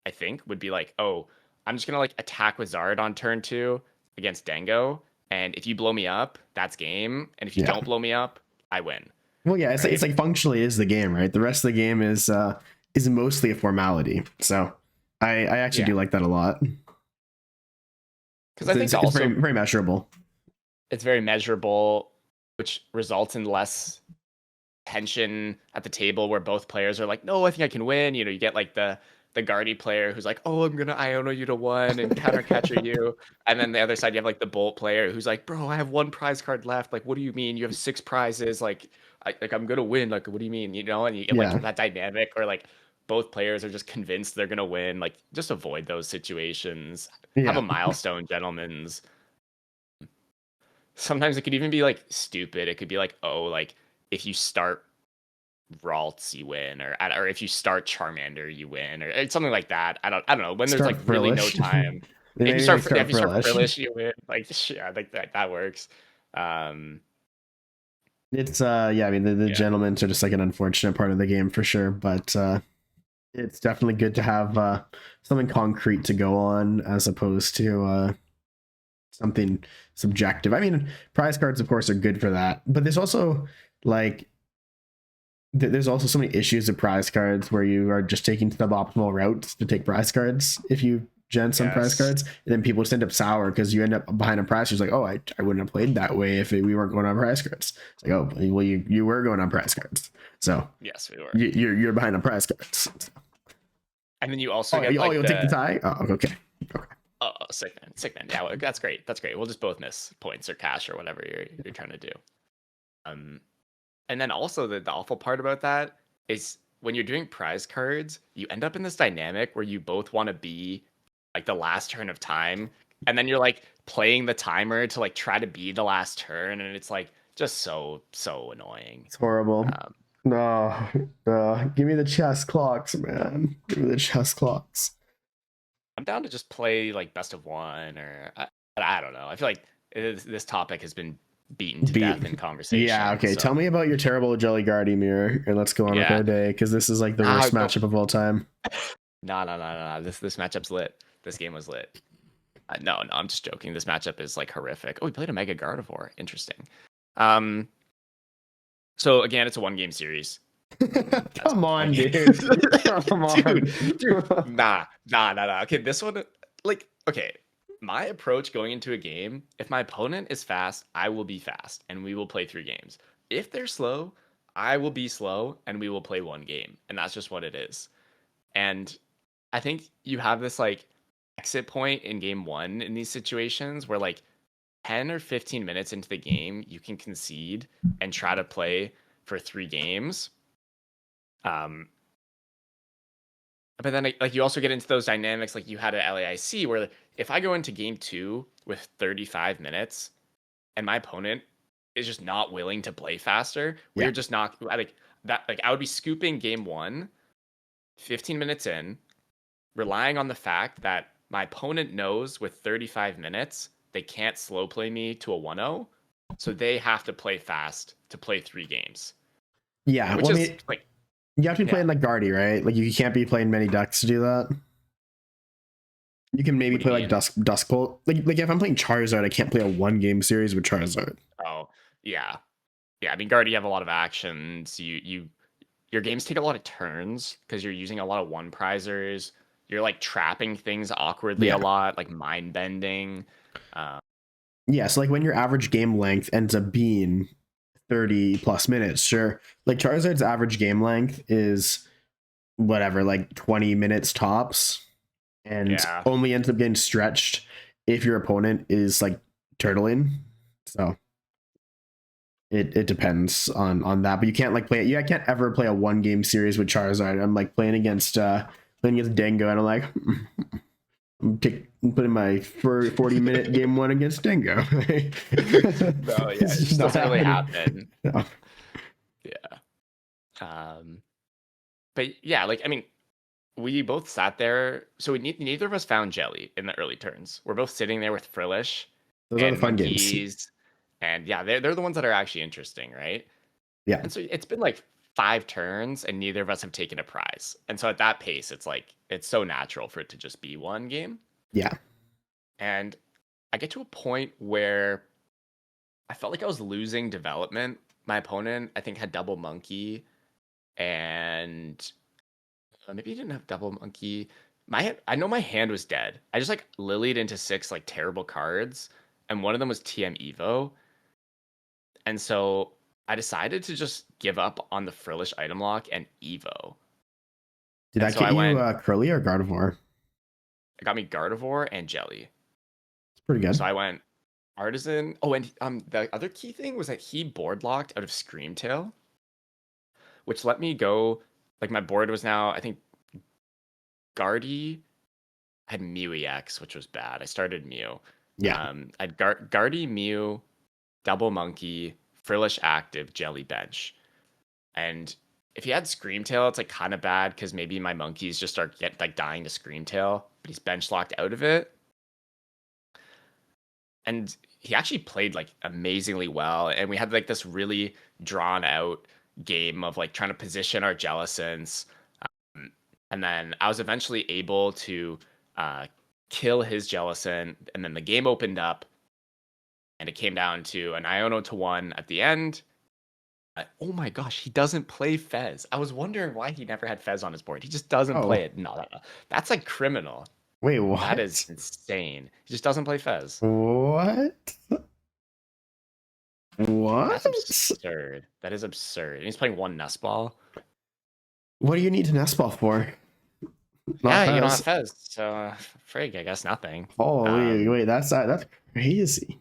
B: I think would be like, oh, I'm just gonna like attack with Zard on turn 2 against Dango, and if you blow me up, that's game. And if you
A: Yeah.
B: don't blow me up, I win.
A: Well, yeah, it's
B: Right?
A: like functionally is the game, right? The rest of the game is mostly a formality. So I actually
B: Yeah.
A: do like that a lot.
B: Because I think
A: It's
B: also
A: very measurable.
B: it's very measurable, which results in less tension at the table where both players are like, no, I think I can win. You know, you get like the Guardy player who's like, oh, I'm gonna Iono you to one and counter catcher you. And then the other side, you have like the Bolt player who's like, bro, I have one prize card left. Like, what do you mean? You have 6 prizes. Like, I'm gonna win. Like, what do you mean? You know, and you get like
A: Yeah.
B: that dynamic or like both players are just convinced they're gonna win. Like, just avoid those situations. Have a
A: Yeah.
B: milestone, gentlemen's. Sometimes it could even be like stupid. It could be like, oh, like if you start Ralts, you win, or if you start Charmander, you win, or something like that. I don't know. When there's
A: Start
B: like really no
A: Frillish.
B: time, if you
A: Maybe they
B: start
A: start
B: if you start
A: Frillish.
B: Frillish, you win. Like yeah, like that works. Um,
A: It's yeah, I mean the
B: yeah,
A: gentlemen's are just like an unfortunate part of the game for sure, but it's definitely good to have something concrete to go on as opposed to something subjective. I mean, prize cards of course are good for that, but there's also like there's also so many issues with prize cards where you are just taking suboptimal routes to take prize cards if you gen some prize
B: yes,
A: cards, and then people just end up sour because you end up behind a prize. It's like, oh, I wouldn't have played that way if we weren't going on prize cards. It's like, oh, well, you were going on prize cards, so
B: yes, we were.
A: you're behind on prize cards.
B: And then you also
A: Oh,
B: get like
A: you'll take the tie. Oh, okay.
B: oh, sick man. Yeah, well, that's great. That's great. We'll just both miss points or cash or whatever you're trying to do. Um, and then also the awful part about that is when you're doing prize cards, you end up in this dynamic where you both want to be like the last turn of time, and then you're like playing the timer to like try to be the last turn, and it's like just so annoying.
A: It's horrible.
B: Um,
A: No, no, give me the chess clocks, man. Give me the chess clocks.
B: I'm down to just play like best of one, or I don't know. I feel like this topic has been beaten to
A: Beat.
B: death in
A: Yeah,
B: conversation.
A: okay.
B: So
A: Tell me about your terrible Jelly Guardy mirror, and let's go on with
B: yeah,
A: our day because this is like the worst
B: go.
A: matchup of all time.
B: No. This matchup's lit. This game was lit. No, I'm just joking. This matchup is like horrific. Oh, we played a Mega Gardevoir. Interesting. Um, so again, it's a 1 game series.
A: Come on, dude. Come on.
B: dude. Nah. Okay, this one, like, okay. My approach going into a game, if my opponent is fast, I will be fast, and we will play 3 games. If they're slow, I will be slow, and we will play 1 game, and that's just what it is. And I think you have this like exit point in game 1 in these situations where like 10 or 15 minutes into the game, you can concede and try to play for 3 games. But then like you also get into those dynamics like you had at LAIC where if I go into game 2 with 35 minutes and my opponent is just not willing to play faster,
A: Yeah.
B: we're just not like that. Like I would be scooping game 1, 15 minutes in, relying on the fact that my opponent knows with 35 minutes they can't slow play me to a 1-0, so they have to play fast to play 3 games.
A: Yeah.
B: Which
A: Well, I
B: is
A: mean,
B: like
A: you have to be
B: yeah.
A: playing like Guardy, right? Like you can't be playing many ducks to do that. You can maybe
B: What do you
A: play like
B: mean?
A: Dusk Bolt. Like if I'm playing Charizard, I can't play a 1 game series with Charizard.
B: Oh, yeah. Yeah, I mean Guard, you have a lot of actions. Your games take a lot of turns because you're using a lot of one prizers. You're like trapping things awkwardly a
A: Yeah.
B: lot, like mind bending. Uh,
A: Yeah. So like when your average game length ends up being 30 plus minutes, sure. Like Charizard's average game length is whatever, like 20 minutes tops, and
B: yeah.
A: only ends up getting stretched if your opponent is like turtling. So it depends on that. But you can't like play it. Yeah, I can't ever play a 1 game series with Charizard. I'm like playing against Dingo, and I'm like I'm putting my 40-minute game 1 against Dingo.
B: No, yeah, it
A: It's just
B: just
A: not
B: doesn't really
A: happening.
B: happen.
A: No.
B: Yeah. But yeah, like I mean, we both sat there. So neither of us found Jelly in the early turns. We're both sitting there with Frillish
A: Those are the
B: and
A: fun games.
B: Monkeys, and yeah, they're the ones that are actually interesting, right?
A: Yeah.
B: And so it's been like 5 turns, and neither of us have taken a prize. And so at that pace, it's like it's so natural for it to just be 1 game.
A: Yeah.
B: And I get to a point where I felt like I was losing development. My opponent, I think, had double monkey, and maybe he didn't have double monkey. I know my hand was dead. I just like lilied into 6 like terrible cards, and one of them was TM Evo. And so I decided to just give up on the Frillish item lock and Evo.
A: Did
B: And
A: that
B: so
A: get
B: I
A: you
B: went,
A: Curly or Gardevoir?
B: it got me Gardevoir and Jelly.
A: It's pretty
B: So
A: good.
B: I went Artisan. Oh, and the other key thing was that he board locked out of Screamtail, which let me go. Like my board was now, I think Guardy had Mew EX, which was bad. I started Mew.
A: Yeah.
B: I had Guardy, Mew, Double Monkey, Frillish Active, Jelly Bench. And if he had Screamtail, it's like kind of bad because maybe my monkeys just start like dying to Screamtail, but he's bench locked out of it. And he actually played like amazingly well. And we had like this really drawn out game of like trying to position our Jellicents. And then I was eventually able to uh, kill his Jellicent. And then the game opened up and it came down to an Iono to 1 at the end. Oh my gosh, he doesn't play Fez. I was wondering why he never had Fez on his board. He just doesn't
A: Oh,
B: play it. No, that's like criminal.
A: wait,
B: That is
A: what?
B: insane. He just doesn't play Fez.
A: What?
B: That's
A: What?
B: absurd. That is absurd. And he's playing one nest ball.
A: What do you need to nest ball for? Not
B: Yeah, you don't have
A: Fez.
B: Fez, so frig, I guess nothing.
A: Oh, wait, that's crazy.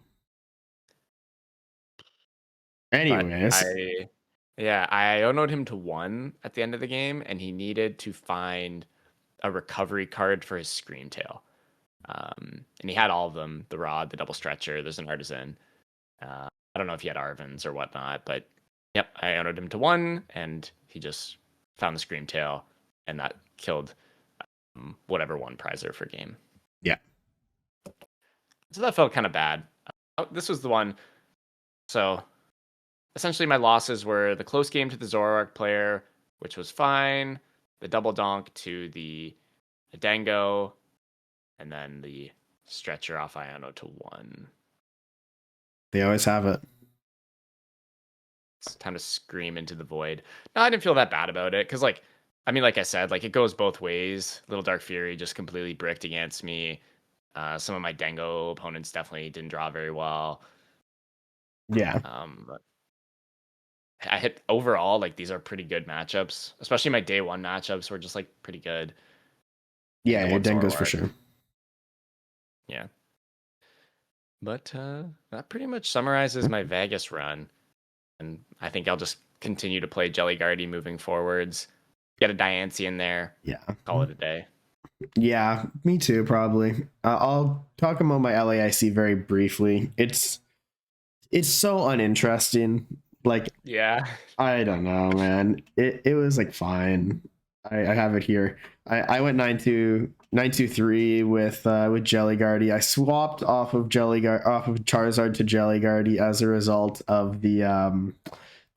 B: But
A: Anyways,
B: I owned him to 1 at the end of the game, and he needed to find a recovery card for his Screamtail. And he had all of them: the Rod, the Double Stretcher. There's an Artisan. I don't know if he had Arvins or whatnot, but yep, I owned him to 1, and he just found the Screamtail, and that killed whatever won prizer for game.
A: yeah.
B: So that felt kind of bad. This was the one. So essentially, my losses were the close game to the Zoroark player, which was fine, the double donk to the Dango, and then the stretcher off Iono to 1.
A: They always have it.
B: It's time to scream into the void. No, I didn't feel that bad about it because, like, I mean, like I said, like it goes both ways. Little Dark Fury just completely bricked against me. Some of my Dango opponents definitely didn't draw very well.
A: Yeah.
B: But I hit overall, like these are pretty good matchups, especially my day 1 matchups were just like pretty good.
A: Yeah, it then goes for sure.
B: Yeah. But that pretty much summarizes my Vegas run. And I think I'll just continue to play Jelly Guardy moving forwards. Get a Diancie in there.
A: Yeah.
B: Call it a day.
A: Yeah, me too, probably. I'll talk about my LAIC very briefly. It's so uninteresting. Like,
B: Yeah.
A: I don't know, man. It was like fine. I have it here. I went 9-2-3 with Jelly Guardy. I swapped off of Charizard to Jelly Guardy as a result of the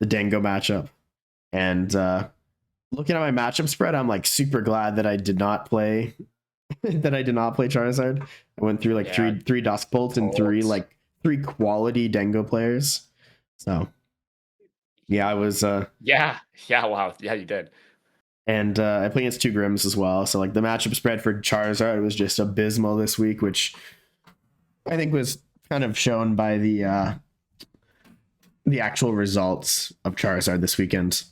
A: Dango matchup. And looking at my matchup spread, I'm like super glad that I did not play Charizard. I went through like three Dusk Bolts and three quality Dango players. So yeah, I was
B: wow, yeah, you did.
A: And I played against 2 Grims as well. So like the matchup spread for Charizard was just abysmal this week, which I think was kind of shown by the actual results of Charizard this weekend.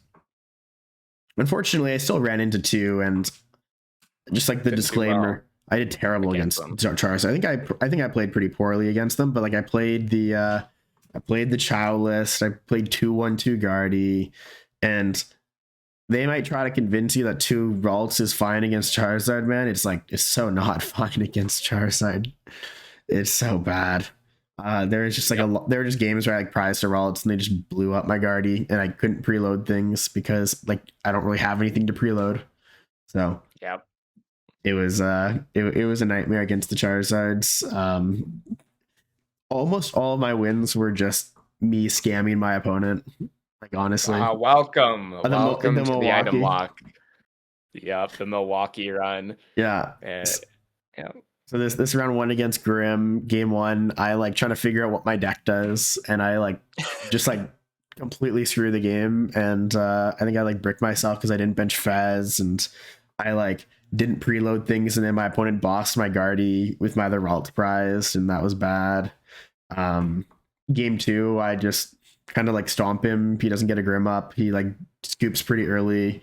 A: Unfortunately, I still ran into 2, and just like the disclaimer, I did terrible against Charizard. I think I played pretty poorly against them, but like I played the Chow list. I played 2-1-2 Guardy, and they might try to convince you that 2 Ralts is fine against Charizard, man. It's so not fine against Charizard. It's so bad. There was just like there were just games where I like prized a Ralts and they just blew up my Guardy, and I couldn't preload things because like I don't really have anything to preload. So
B: yep.
A: It was it was a nightmare against the Charizards. Almost all of my wins were just me scamming my opponent. Like honestly,
B: welcome to
A: Milwaukee.
B: the item lock. Yep, the Milwaukee run.
A: Yeah.
B: Yeah.
A: So this round 1 against Grim, game 1, I like trying to figure out what my deck does, and I like just like completely screw the game, and I think I like bricked myself because I didn't bench Fez, and I like didn't preload things, and then my opponent bossed my Guardy with my other Ralt prize, and that was bad. Game 2, I just kind of like stomp him. He doesn't get a Grim up. He like scoops pretty early.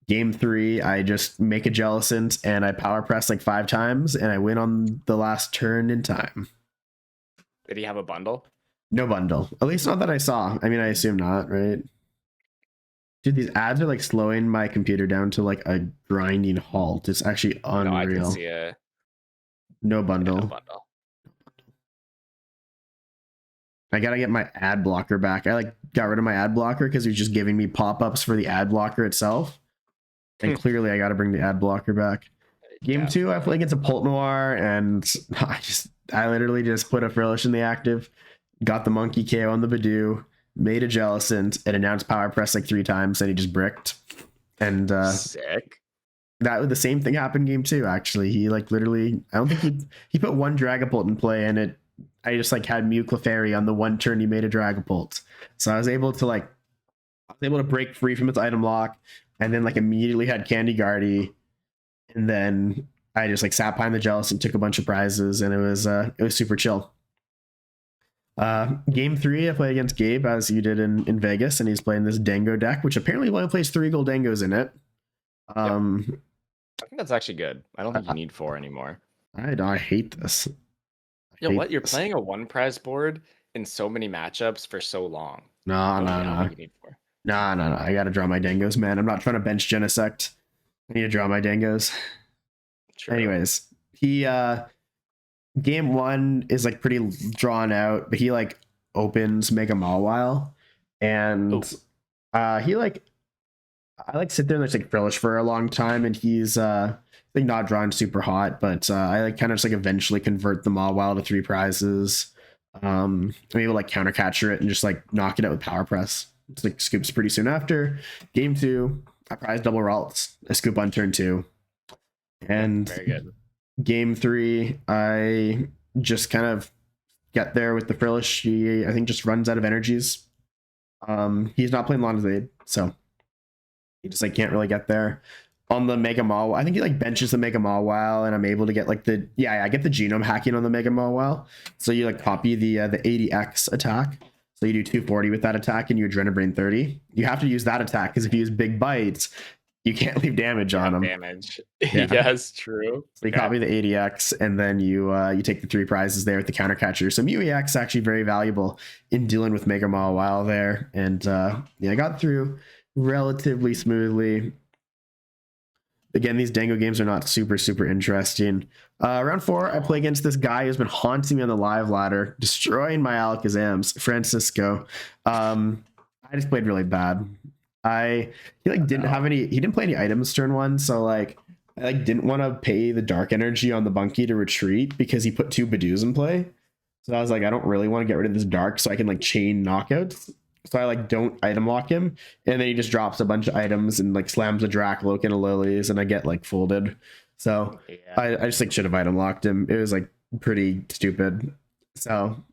A: Game 3, I just make a Jellicent and I power press like 5 times, and I win on the last turn in time.
B: Did he have a bundle?
A: No bundle. At least not that I saw. I mean, I assume not, right? Dude, these ads are like slowing my computer down to like a grinding halt. It's actually unreal.
B: No, I can see a
A: no bundle.
B: no bundle.
A: I gotta get my ad blocker back. I like got rid of my ad blocker because he was just giving me pop-ups for the ad blocker itself. And clearly I gotta bring the ad blocker back. Game 2, I play against a Pult Noir, and I literally just put a Frillish in the active, got the Monkey KO on the Badoo, made a Jellicent, and announced power press like 3 times, and he just bricked. And
B: sick.
A: That the same thing happened Game 2, actually. He like literally, I don't think he put one Dragapult in play, and I just like had Mew Clefairy on the one turn he made a Dragapult. So I was able to break free from its item lock, and then like immediately had Candy Guardy, and then I just like sat behind the Jellicent, took a bunch of prizes, and it was super chill. Game 3, I played against Gabe, as you did in Vegas, and he's playing this Dango deck, which apparently only plays 3 gold Dangos in it.
B: I think that's actually good. I don't think you need 4 anymore.
A: I hate this.
B: What? You're playing a 1 prize board in so many matchups for so long.
A: No.
B: I think you need 4.
A: No. I gotta draw my Dangos, man. I'm not trying to bench Genesect. I need to draw my Dangos.
B: True.
A: Anyways, he game 1 is like pretty drawn out, but he like opens Mega Mawile, and he like I like sit there and like Frillish for a long time, and he's like not drawn super hot, but I like kind of just like eventually convert the Mawile to 3 prizes. I'm able to like counter catcher it and just like knock it out with power press. It's like scoops pretty soon after. Game 2, I prize double Ralts. I scoop on turn 2. And
B: very good.
A: Game 3, I just kind of get there with the Frillish. He, I think, just runs out of energies. He's not playing Lonazade, so he just like can't really get there. On the Mega Mawile, I think he like benches the Mega Mawile, and I'm able to get like I get the genome hacking on the Mega Mawile. So you like copy the 80x attack. So you do 240 with that attack, and you Adrenabrain 30. You have to use that attack because if you use Big Bites, you can't leave damage on them.
B: Damage. Yeah. Yes, true.
A: So you copy the 80x, and then you take the 3 prizes there with the counter catcher. So Mew EX actually very valuable in dealing with Mega Mawile there. And I got through relatively smoothly. Again, these Dango games are not super interesting. Round 4, I play against this guy who's been haunting me on the live ladder, destroying my Alakazams, Francisco. I just played really bad. He didn't play any items turn 1, so like I like didn't want to pay the dark energy on the Bunky to retreat because he put 2 Badoos in play. So I was like, I don't really want to get rid of this dark so I can like chain knockouts. So I like don't item lock him, and then he just drops a bunch of items and like slams a Dracloak and a Lilies, and I get like folded. So I just like should have item locked him. It was like pretty stupid. So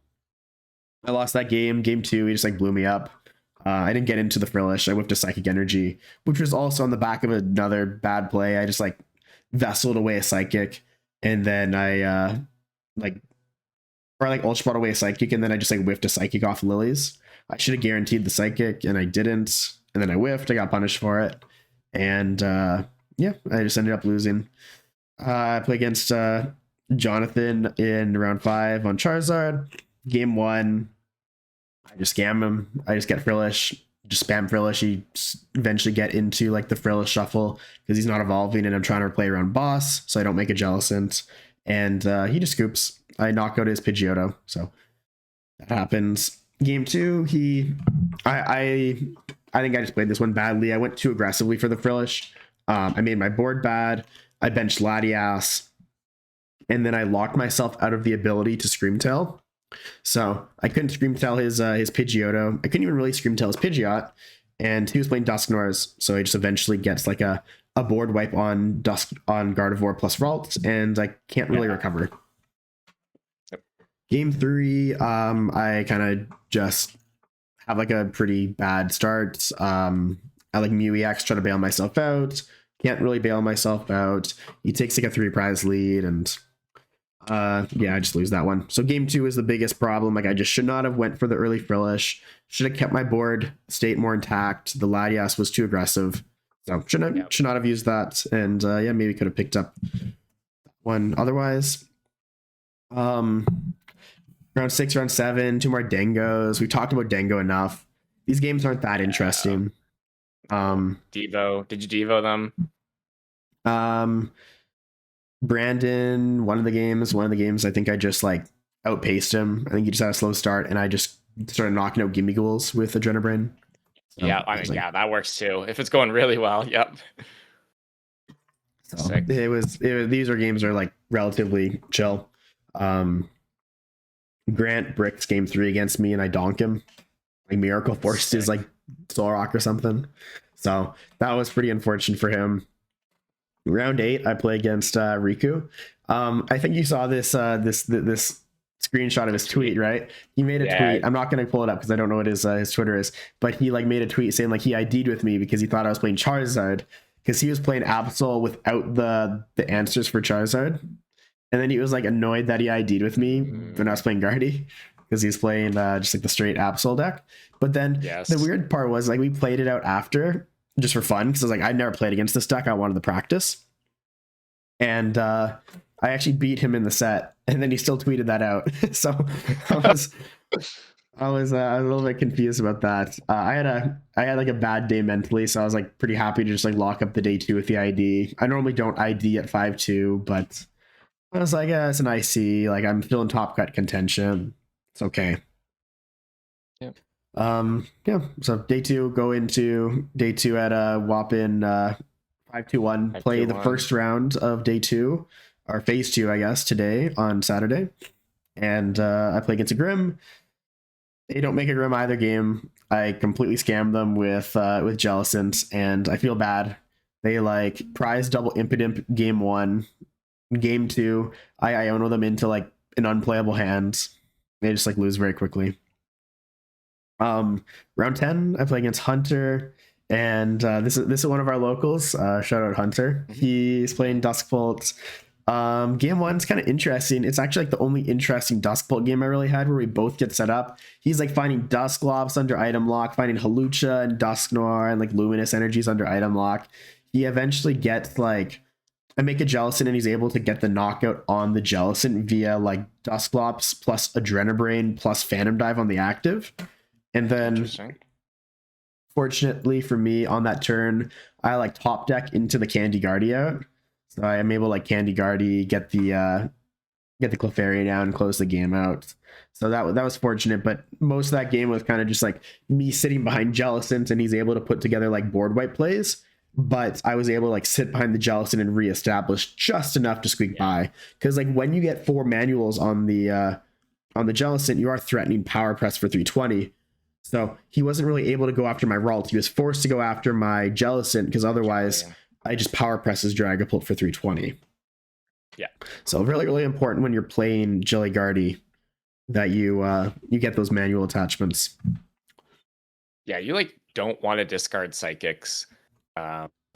A: I lost that game. Game 2, he just like blew me up. I didn't get into the Frillish. I whipped a Psychic Energy, which was also on the back of another bad play. I just like vesseled away a Psychic, and then I Ultra Ball away a Psychic, and then I just like whiffed a Psychic off Lilies. I should have guaranteed the Psychic, and I didn't. And then I whiffed. I got punished for it. And I just ended up losing. I play against Jonathan in round 5 on Charizard. Game 1, I just scam him. I just get Frillish, just spam Frillish. He eventually get into like the Frillish shuffle because he's not evolving, and I'm trying to play around boss, so I don't make a Jellicent. And he just scoops. I knock out his Pidgeotto, so that happens. Game 2, I think I just played this one badly. I went too aggressively for the Frillish. I made my board bad. I benched Latias, and then I locked myself out of the ability to Screamtail. So I couldn't Screamtail his Pidgeotto. I couldn't even really Screamtail his Pidgeot, and he was playing Dusknoirs, so he just eventually gets like a board wipe on Gardevoir plus Ralt, and I can't really recover. Game 3, I kind of just have like a pretty bad start. I like Mew EX, try to bail myself out. Can't really bail myself out. He takes like a 3-prize lead, and yeah, I just lose that one. So game 2 is the biggest problem. Like I just should not have went for the early Frillish. Should have kept my board state more intact. The Latias was too aggressive. So should not have used that. And yeah, maybe could have picked up one otherwise. Round 6, round 7, 2 more Dengos. We talked about Dengo enough. These games aren't that interesting.
B: Devo. Did you Devo them?
A: Brandon, one of the games, I think I just like outpaced him. I think he just had a slow start, and I just started knocking out gimme ghouls with Adrenabrain.
B: So yeah, I mean, yeah, that works too. If it's going really well, yep.
A: So these games are like relatively chill. Grant bricks game 3 against me, and I donk him. Like Miracle forced his like Soul Rock or something. So that was pretty unfortunate for him. Round 8, I play against Riku. I think you saw this screenshot of his tweet, right? He made a tweet. I'm not going to pull it up because I don't know what his Twitter is, but he like made a tweet saying like he ID'd with me because he thought I was playing Charizard because he was playing Absol without the answers for Charizard, and then he was like annoyed that he ID'd with me when I was playing Guardy because he's playing just like the straight Absol deck. But then the weird part was like we played it out after just for fun because I was like, I'd never played against this deck. I wanted the practice. And I actually beat him in the set, and then he still tweeted that out. So I was a little bit confused about that. I had like a bad day mentally, so I was like pretty happy to just like lock up the day 2 with the ID. I normally don't ID at 5-2, but I was like, yeah, it's an IC. Like I'm still in top cut contention. It's okay.
B: Yeah.
A: Yeah. So day 2, go into day 2 at a whopping 5-2-1. Play the first round of day 2, or phase 2, I guess, today on Saturday. And I play against a Grim. They don't make a Grim either game. I completely scammed them with Jellicent, and I feel bad. They like prize double Impidimp game 1. Game 2, I Iono them into like an unplayable hand. They just like lose very quickly. Round 10, I play against Hunter, and this is one of our locals. Shout out Hunter. He's playing Duskbolt. Game 1's kind of interesting. It's actually like the only interesting Duskbolt game I really had where we both get set up. He's like finding Dusklops under item lock, finding Halucha and Dusknoir and like Luminous Energies under item lock. He eventually gets like I make a Jellicent, and he's able to get the knockout on the Jellicent via like Dusklops plus Adrenabrain plus Phantom Dive on the active. And then fortunately for me on that turn, I like top deck into the Candy Guardy out. So I am able to like Candy Guardy, get the Clefairy down and close the game out. So that was fortunate, but most of that game was kind of just like me sitting behind Jellicent, and he's able to put together like board wipe plays. But I was able to like sit behind the Jellicent and reestablish just enough to squeak by. Because like when you get 4 manuals on the Jellicent, you are threatening power press for 320. So he wasn't really able to go after my Ralt. He was forced to go after my Jellicent because otherwise I just power press his Dragapult for 320.
B: Yeah.
A: So really, really important when you're playing Jelly Guardy that you get those manual attachments.
B: Yeah, you like don't want to discard Psychics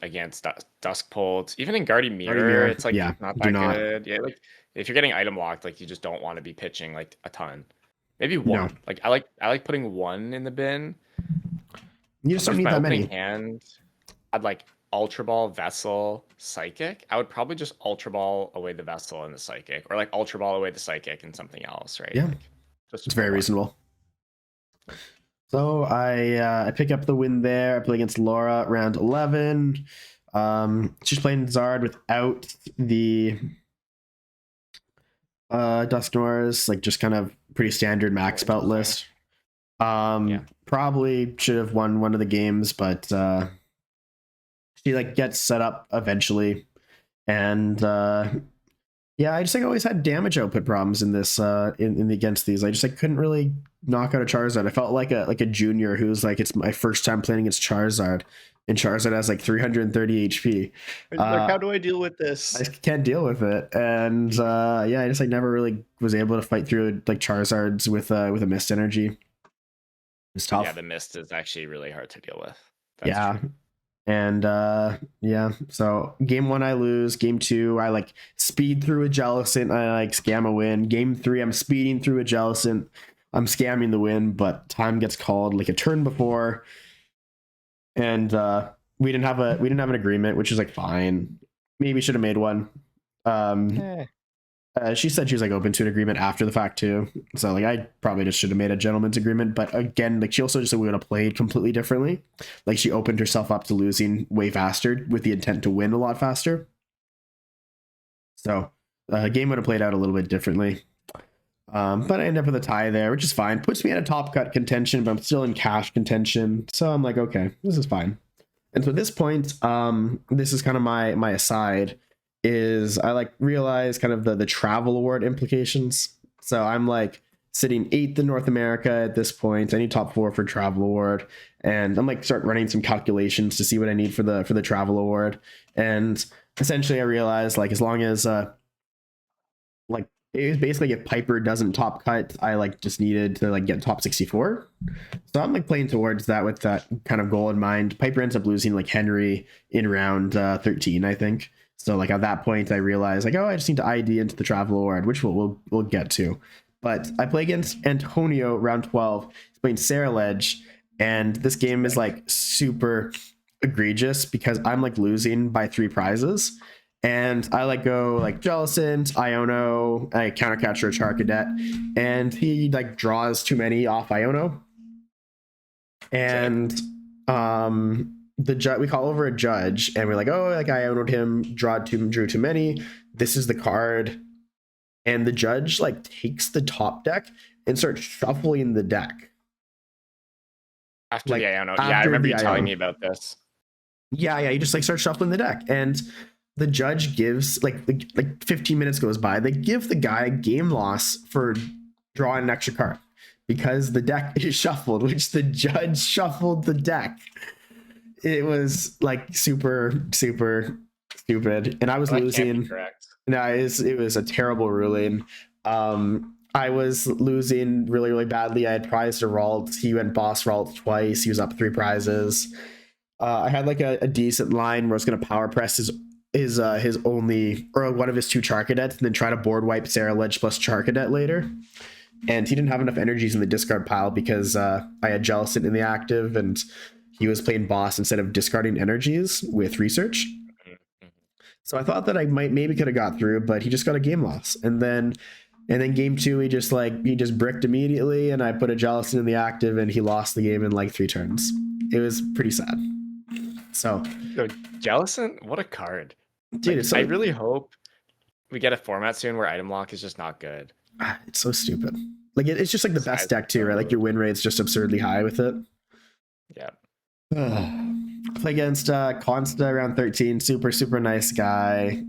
B: against Duskbolt. Even in Guardy Mirror, it's like not that good. Yeah, like if you're getting item locked, like you just don't want to be pitching like a ton. Maybe 1. No. Like I like putting 1 in the bin.
A: You just don't need that many.
B: Hand, I'd like Ultra Ball, Vessel, Psychic. I would probably just Ultra Ball away the Vessel and the Psychic, or like Ultra Ball away the Psychic and something else, right?
A: Yeah,
B: like, just
A: it's very reasonable. So I pick up the win there. I play against Laura round 11. She's playing Zard without the Dusknoirs, like just kind of pretty standard max belt list. Probably should have won one of the games, but she like gets set up eventually, and yeah, I just like always had damage output problems in this in against these. I just like couldn't really knock out a Charizard. I felt like a junior who's like, it's my first time playing against Charizard, and Charizard has like 330 HP.
C: Like, how do I deal with this?
A: I can't deal with it, and yeah, I just like never really was able to fight through like Charizards with a Mist Energy. It's tough.
B: Yeah, the Mist is actually really hard to deal with.
A: That's true. And yeah, so game 1 I lose. Game 2 I like speed through a Jellicent. I like scam a win. Game 3 I'm speeding through a Jellicent. I'm scamming the win, but time gets called like a turn before, and we didn't have an agreement, which is like fine. Maybe should have made one. She said she was like open to an agreement after the fact too. So like I probably just should have made a gentleman's agreement. But again, like she also just said we would have played completely differently. Like she opened herself up to losing way faster with the intent to win a lot faster. So game would have played out a little bit differently. But I end up with a tie there, which is fine. Puts me in a top cut contention, but I'm still in cash contention. So I'm like, okay, this is fine. And so at this point, this is kind of my aside. Is I like realize kind of the travel award implications. So I'm like sitting 8th in North America at this point. I need top 4 for travel award, and I'm like start running some calculations to see what I need for the travel award. And essentially, I realized like as long as like it was basically if Piper doesn't top cut, I like just needed to like get top 64. So I'm like playing towards that with that kind of goal in mind. Piper ends up losing like Henry in round 13, I think. So like at that point, I realized like, oh, I just need to ID into the travel award, which we'll get to. But I play against Antonio round 12. He's playing Sarah Ledge, and this game is like super egregious because I'm like losing by 3 prizes. And I like go like Jellicent, Iono, I countercatcher a Charcadet, and he like draws too many off Iono. And the judge, we call over a judge, and we're like, oh, like I Iono'd him, drew too many. This is the card. And the judge like takes the top deck and starts shuffling the deck.
B: After
A: like,
B: the Iono. Yeah, I remember you telling me about this.
A: Yeah, he just like starts shuffling the deck. And the judge gives like 15 minutes goes by. They give the guy game loss for drawing an extra card because the deck is shuffled, which the judge shuffled the deck. It was like super stupid, and I was losing. No, it was a terrible ruling. I was losing really badly. I had prize to Ralt. He went boss Ralt twice. He was up 3 prizes. I had like a decent line where I was going to power press his only or one of his 2 Charcadets and then try to board wipe Sarah Ledge plus Charcadet later. And he didn't have enough energies in the discard pile because I had Jellicent in the active, and he was playing boss instead of discarding energies with research. So I thought that I maybe could have got through, but he just got a game loss. And then game 2, he just bricked immediately, and I put a Jellicent in the active, and he lost the game in like 3 turns. It was pretty sad. So
B: Jellicent, what a card.
A: Dude,
B: like, I really hope we get a format soon where item lock is just not good.
A: It's so stupid. Like it's just like the best deck too, right? Like your win rate's just absurdly high with it.
B: Yeah.
A: Play against Consta around 13. Super nice guy.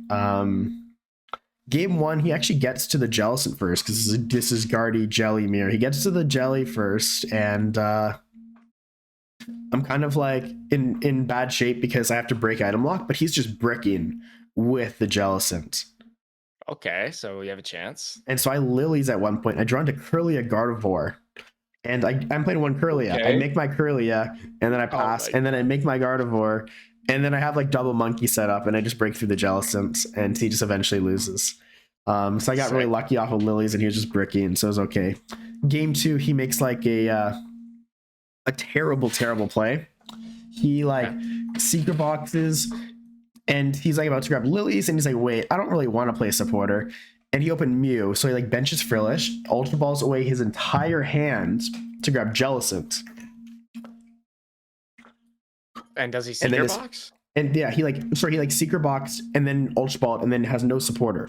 A: Game 1, he actually gets to the Jellicent first because this is Guardy Jelly Mirror. He gets to the Jelly first, and I'm kind of like in bad shape because I have to break item lock, but he's just bricking with the Jellicent.
B: Okay, so we have a chance.
A: And so I Lilies at one point. I draw into Curlia Gardevoir. And I'm playing one Curlia.
B: Okay.
A: I make my Curlia, and then I pass, and then I make my Gardevoir, and then I have like double monkey set up, and I just break through the Jellicent, and he just eventually loses. So I got really lucky off of Lilies, and he was just bricking, so it was okay. Game 2, he makes like a terrible play. He like secret boxes, and he's like about to grab Lilies, and he's like, wait, I don't really want to play a supporter. And he opened Mew, so he like benches Frillish, Ultra Balls away his entire hand to grab Jellicent.
B: And does he secret box?
A: And yeah, he secret boxed and then Ultra Ball and then has no supporter,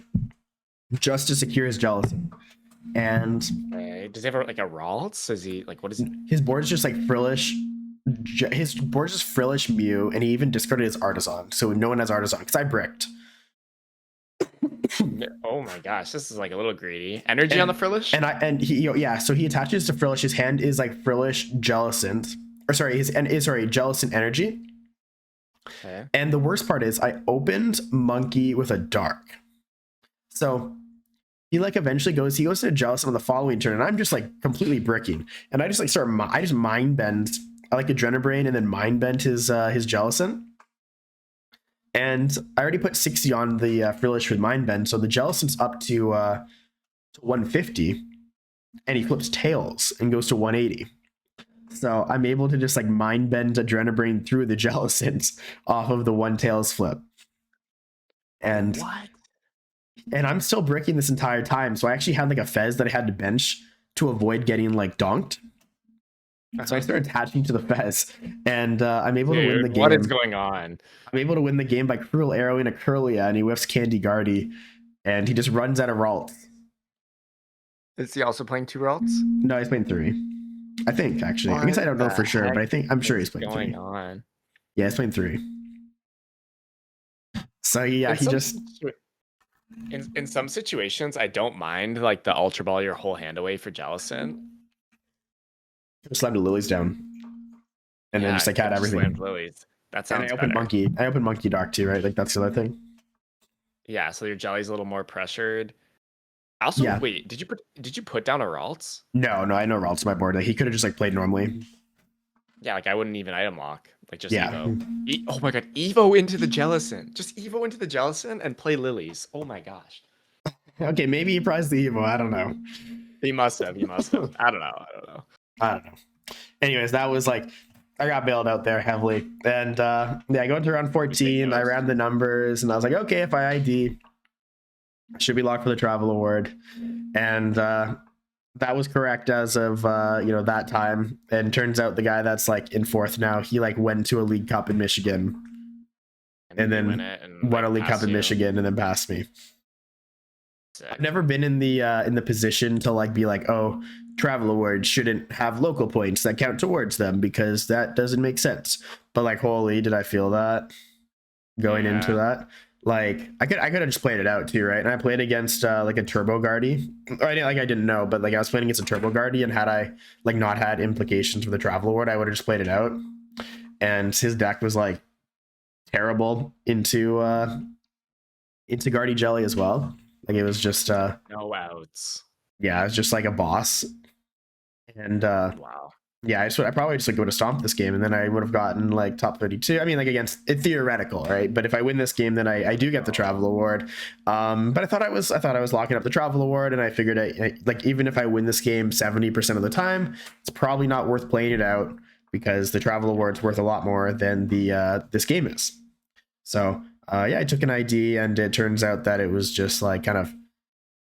A: just to secure his Jellicent. And
B: does he have like a Ralts? Is he like, what is
A: his board is just like Frillish? His board is just Frillish Mew, and he even discarded his Artisan, so no one has Artisan because I bricked.
B: Oh my gosh, this is like a little greedy. Energy on the Frillish?
A: So he attaches to Frillish. His hand is like Frillish Jellicent. Jellicent energy.
B: Okay.
A: And the worst part is I opened Monkey with a Dark. So he like eventually goes to Jellicent on the following turn, and I'm just like completely bricking. And I just like I just mind bend. I like Adrenabrain and then mind bend his Jellicent. And I already put 60 on the Frillish with Mind Bend, so the Jellicent's up to 150, and he flips Tails and goes to 180. So I'm able to just like Mind Bend Adrenabrain through the Jellicent off of the one Tails flip. And
B: What?
A: And I'm still bricking this entire time. So I actually had like a Fez that I had to bench to avoid getting like donked. So I started attaching to the Fez, and I'm able to win the game.
B: What is going on?
A: I'm able to win the game by Cruel Arrowing a Curlia, and he whiffs Candy Guardy, and he just runs out of Ralts.
B: Is he also playing 2 Ralts?
A: No, he's playing 3. I think, actually. I guess I don't know for sure, but I'm sure he's playing 3.
B: On?
A: Yeah, he's playing 3. So yeah,
B: in some situations, I don't mind like the Ultra Ball your whole hand away for Jellicent.
A: Just slammed the Lilies down, and then just like had everything.
B: Lilies. That sounds.
A: And I opened Monkey Dock too, right? Like that's the other thing.
B: Yeah, so your Jelly's a little more pressured. Also, wait, did you put down a Ralts?
A: No, I know Ralts on my board. Like he could have just like played normally.
B: Yeah, like I wouldn't even item lock. Like just Evo. Oh my god, Evo into the Jellicent. Just Evo into the Jellicent and play Lilies. Oh my gosh.
A: Okay, maybe he prized the Evo. I don't know.
B: He must have. I don't know.
A: Anyways, that was like I got bailed out there heavily. And going to round 14, I ran the numbers and I was like, okay, if I ID, I should be locked for the travel award. And that was correct as of that time. And turns out the guy that's like in 4th now, he like went to a League Cup in Michigan. And then won a League Cup in Michigan and then passed me. Sick. I've never been in the position to like be like, oh, travel awards shouldn't have local points that count towards them because that doesn't make sense. But like, holy, did I feel that going into that? Like I could have just played it out too, right? And I played against like a Turbo Guardy. Or I didn't know, but like I was playing against a Turbo Guardy, and had I like not had implications for the travel award, I would have just played it out. And his deck was like terrible into Guardy Jelly as well. Like it was just
B: no outs.
A: Yeah, it was just like a boss. And
B: wow.
A: Yeah, I probably just like would have stomped this game, and then I would have gotten like top 32. I mean, like against it, theoretical, right? But if I win this game, then I do get the travel award. But I thought I was locking up the travel award, and I figured like even if I win this game 70% of the time, it's probably not worth playing it out because the travel award's worth a lot more than the this game is. So I took an ID, and it turns out that it was just like kind of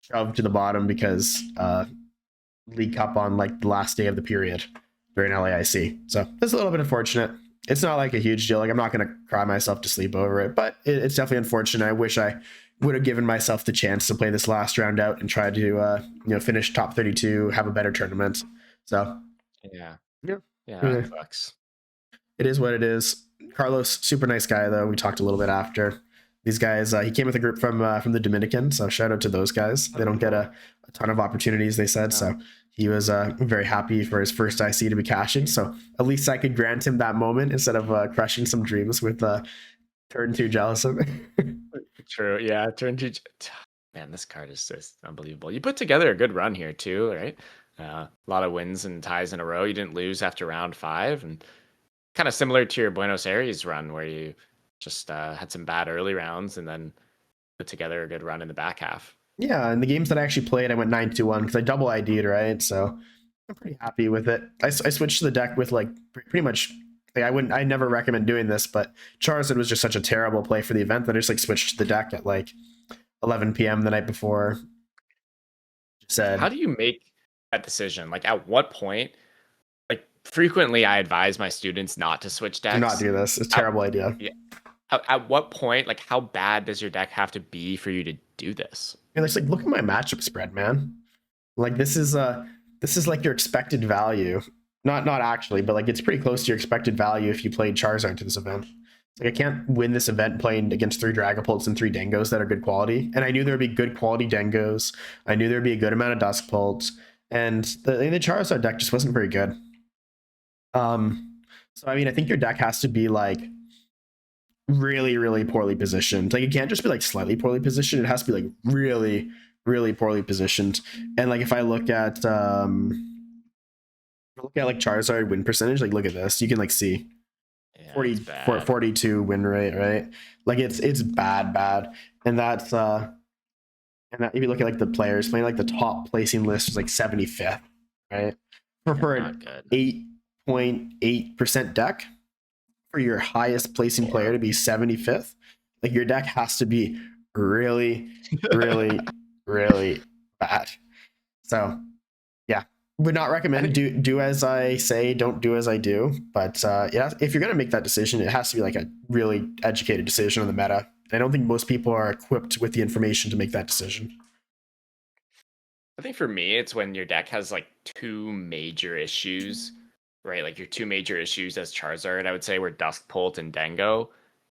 A: shoved to the bottom because League Cup on like the last day of the period during LAIC. So it's a little bit unfortunate. It's not like a huge deal. Like I'm not going to cry myself to sleep over it, but it's definitely unfortunate. I wish I would have given myself the chance to play this last round out and try to finish top 32, have a better tournament. So
B: yeah, that sucks.
A: It is what it is. Carlos, super nice guy though. We talked a little bit after. These guys, he came with a group from the Dominican, so shout out to those guys. They don't get a ton of opportunities, they said, so he was very happy for his first IC to be cashing. So at least I could grant him that moment instead of crushing some dreams with turn 2 Jellicent.
B: True, yeah, turn 2. Man, this card is just unbelievable. You put together a good run here too, right? A lot of wins and ties in a row. You didn't lose after round 5, and kind of similar to your Buenos Aires run where you just had some bad early rounds and then put together a good run in the back half.
A: Yeah, and the games that I actually played, I went 9-1 because I double ID'd, right? So I'm pretty happy with it. I switched to the deck with like pretty much. Like I never recommend doing this, but Charizard was just such a terrible play for the event that I just like switched to the deck at like 11 p.m. the night before.
B: How do you make that decision? Like at what point? Like frequently, I advise my students not to switch decks.
A: Do not do this. It's a terrible idea.
B: Yeah. At what point, like how bad does your deck have to be for you to do this?
A: And it's like, look at my matchup spread, man. Like this is like your expected value. Not actually, but like it's pretty close to your expected value if you played Charizard to this event. It's like I can't win this event playing against 3 Dragapults and 3 Dingos that are good quality. And I knew there would be good quality Dingos. I knew there would be a good amount of Duskpults. And the Charizard deck just wasn't very good. So I mean, I think your deck has to be like really, really poorly positioned. Like it can't just be like slightly poorly positioned. It has to be like really, really poorly positioned. And like if I look at like Charizard win percentage, like look at this, you can like see
B: Yeah,
A: 40,
B: it's bad.
A: 42 win rate, right? Like it's bad. And that's if you look at like the players playing, like the top placing list is like 75th, right? For
B: Not
A: an
B: good.
A: 8.8% deck, for your highest placing player to be 75th, like your deck has to be really, really, really bad. So yeah, would not recommend do as I say, don't do as I do. But yeah, if you're gonna make that decision, it has to be like a really educated decision on the meta. I don't think most people are equipped with the information to make that decision.
B: I think for me, it's when your deck has like two major issues, right? Like your two major issues as Charizard, I would say, were Duskbolt and Dango.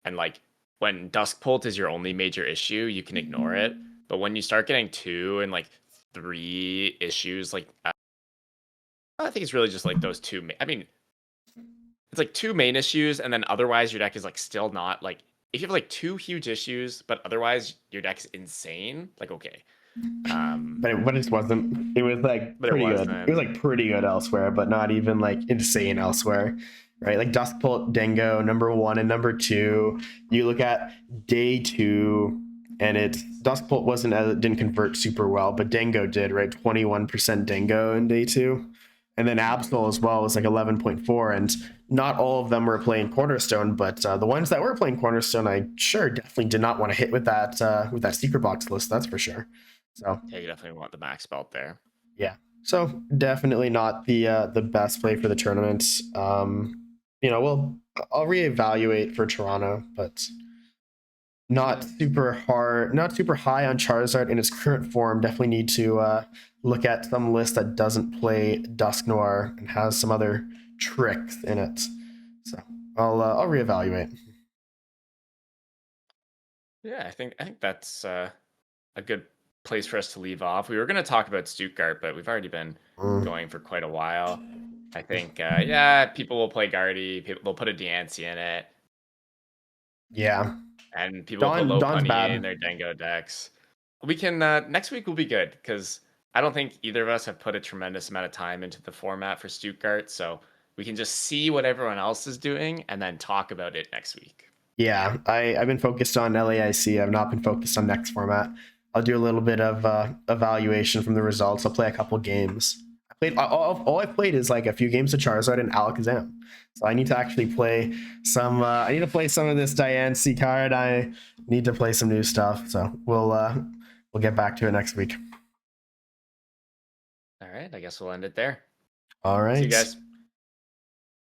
B: And like when Duskbolt is your only major issue, you can ignore it. But when you start getting two and like three issues, like I think it's really just like those two. I mean, it's like two main issues, and then otherwise your deck is like still not like if you have like two huge issues, but otherwise your deck's insane. Like okay,
A: But it just wasn't. It was like
B: but it
A: pretty good. It was
B: wasn't.
A: like pretty good elsewhere, but not even like insane elsewhere, right? Like Duskbolt, Dingo, number 1 and number 2. You look at day 2, and it's Duskbolt wasn't as it didn't convert super well, but Dingo did, right? 21% Dingo in day 2, and then Absol as well was like 11.4, and not all of them were playing Cornerstone, but the ones that were playing Cornerstone, I sure definitely did not want to hit with that secret box list. That's for sure. So
B: Yeah, you definitely want the max belt there.
A: yeah, so definitely not the best play for the tournament. I'll reevaluate for Toronto, but not super hard, not super high on Charizard in its current form. Definitely need to look at some list that doesn't play Dusk Noir and has some other tricks in it. So I'll reevaluate.
B: Yeah, I think that's a good place for us to leave off. We were going to talk about Stuttgart, but we've already been going for quite a while. I think, yeah, people will play Guardy. People they'll put a Deancey in it,
A: Yeah,
B: and people will put
A: Don's
B: Lopunny in
A: bad.
B: their Dango decks. We can next week will be good because I don't think either of us have put a tremendous amount of time into the format for Stuttgart, so we can just see what everyone else is doing and then talk about it next week.
A: Yeah, I've been focused on LAIC. I've not been focused on next format. I'll do a little bit of evaluation from the results. I'll play a couple games. I played all I've played is like a few games of Charizard and Alakazam. So I need to actually play some. I need to play some of this Diancie card. I need to play some new stuff. So we'll get back to it next week.
B: All right, I guess we'll end it there.
A: All
B: See you
A: right.
B: guys.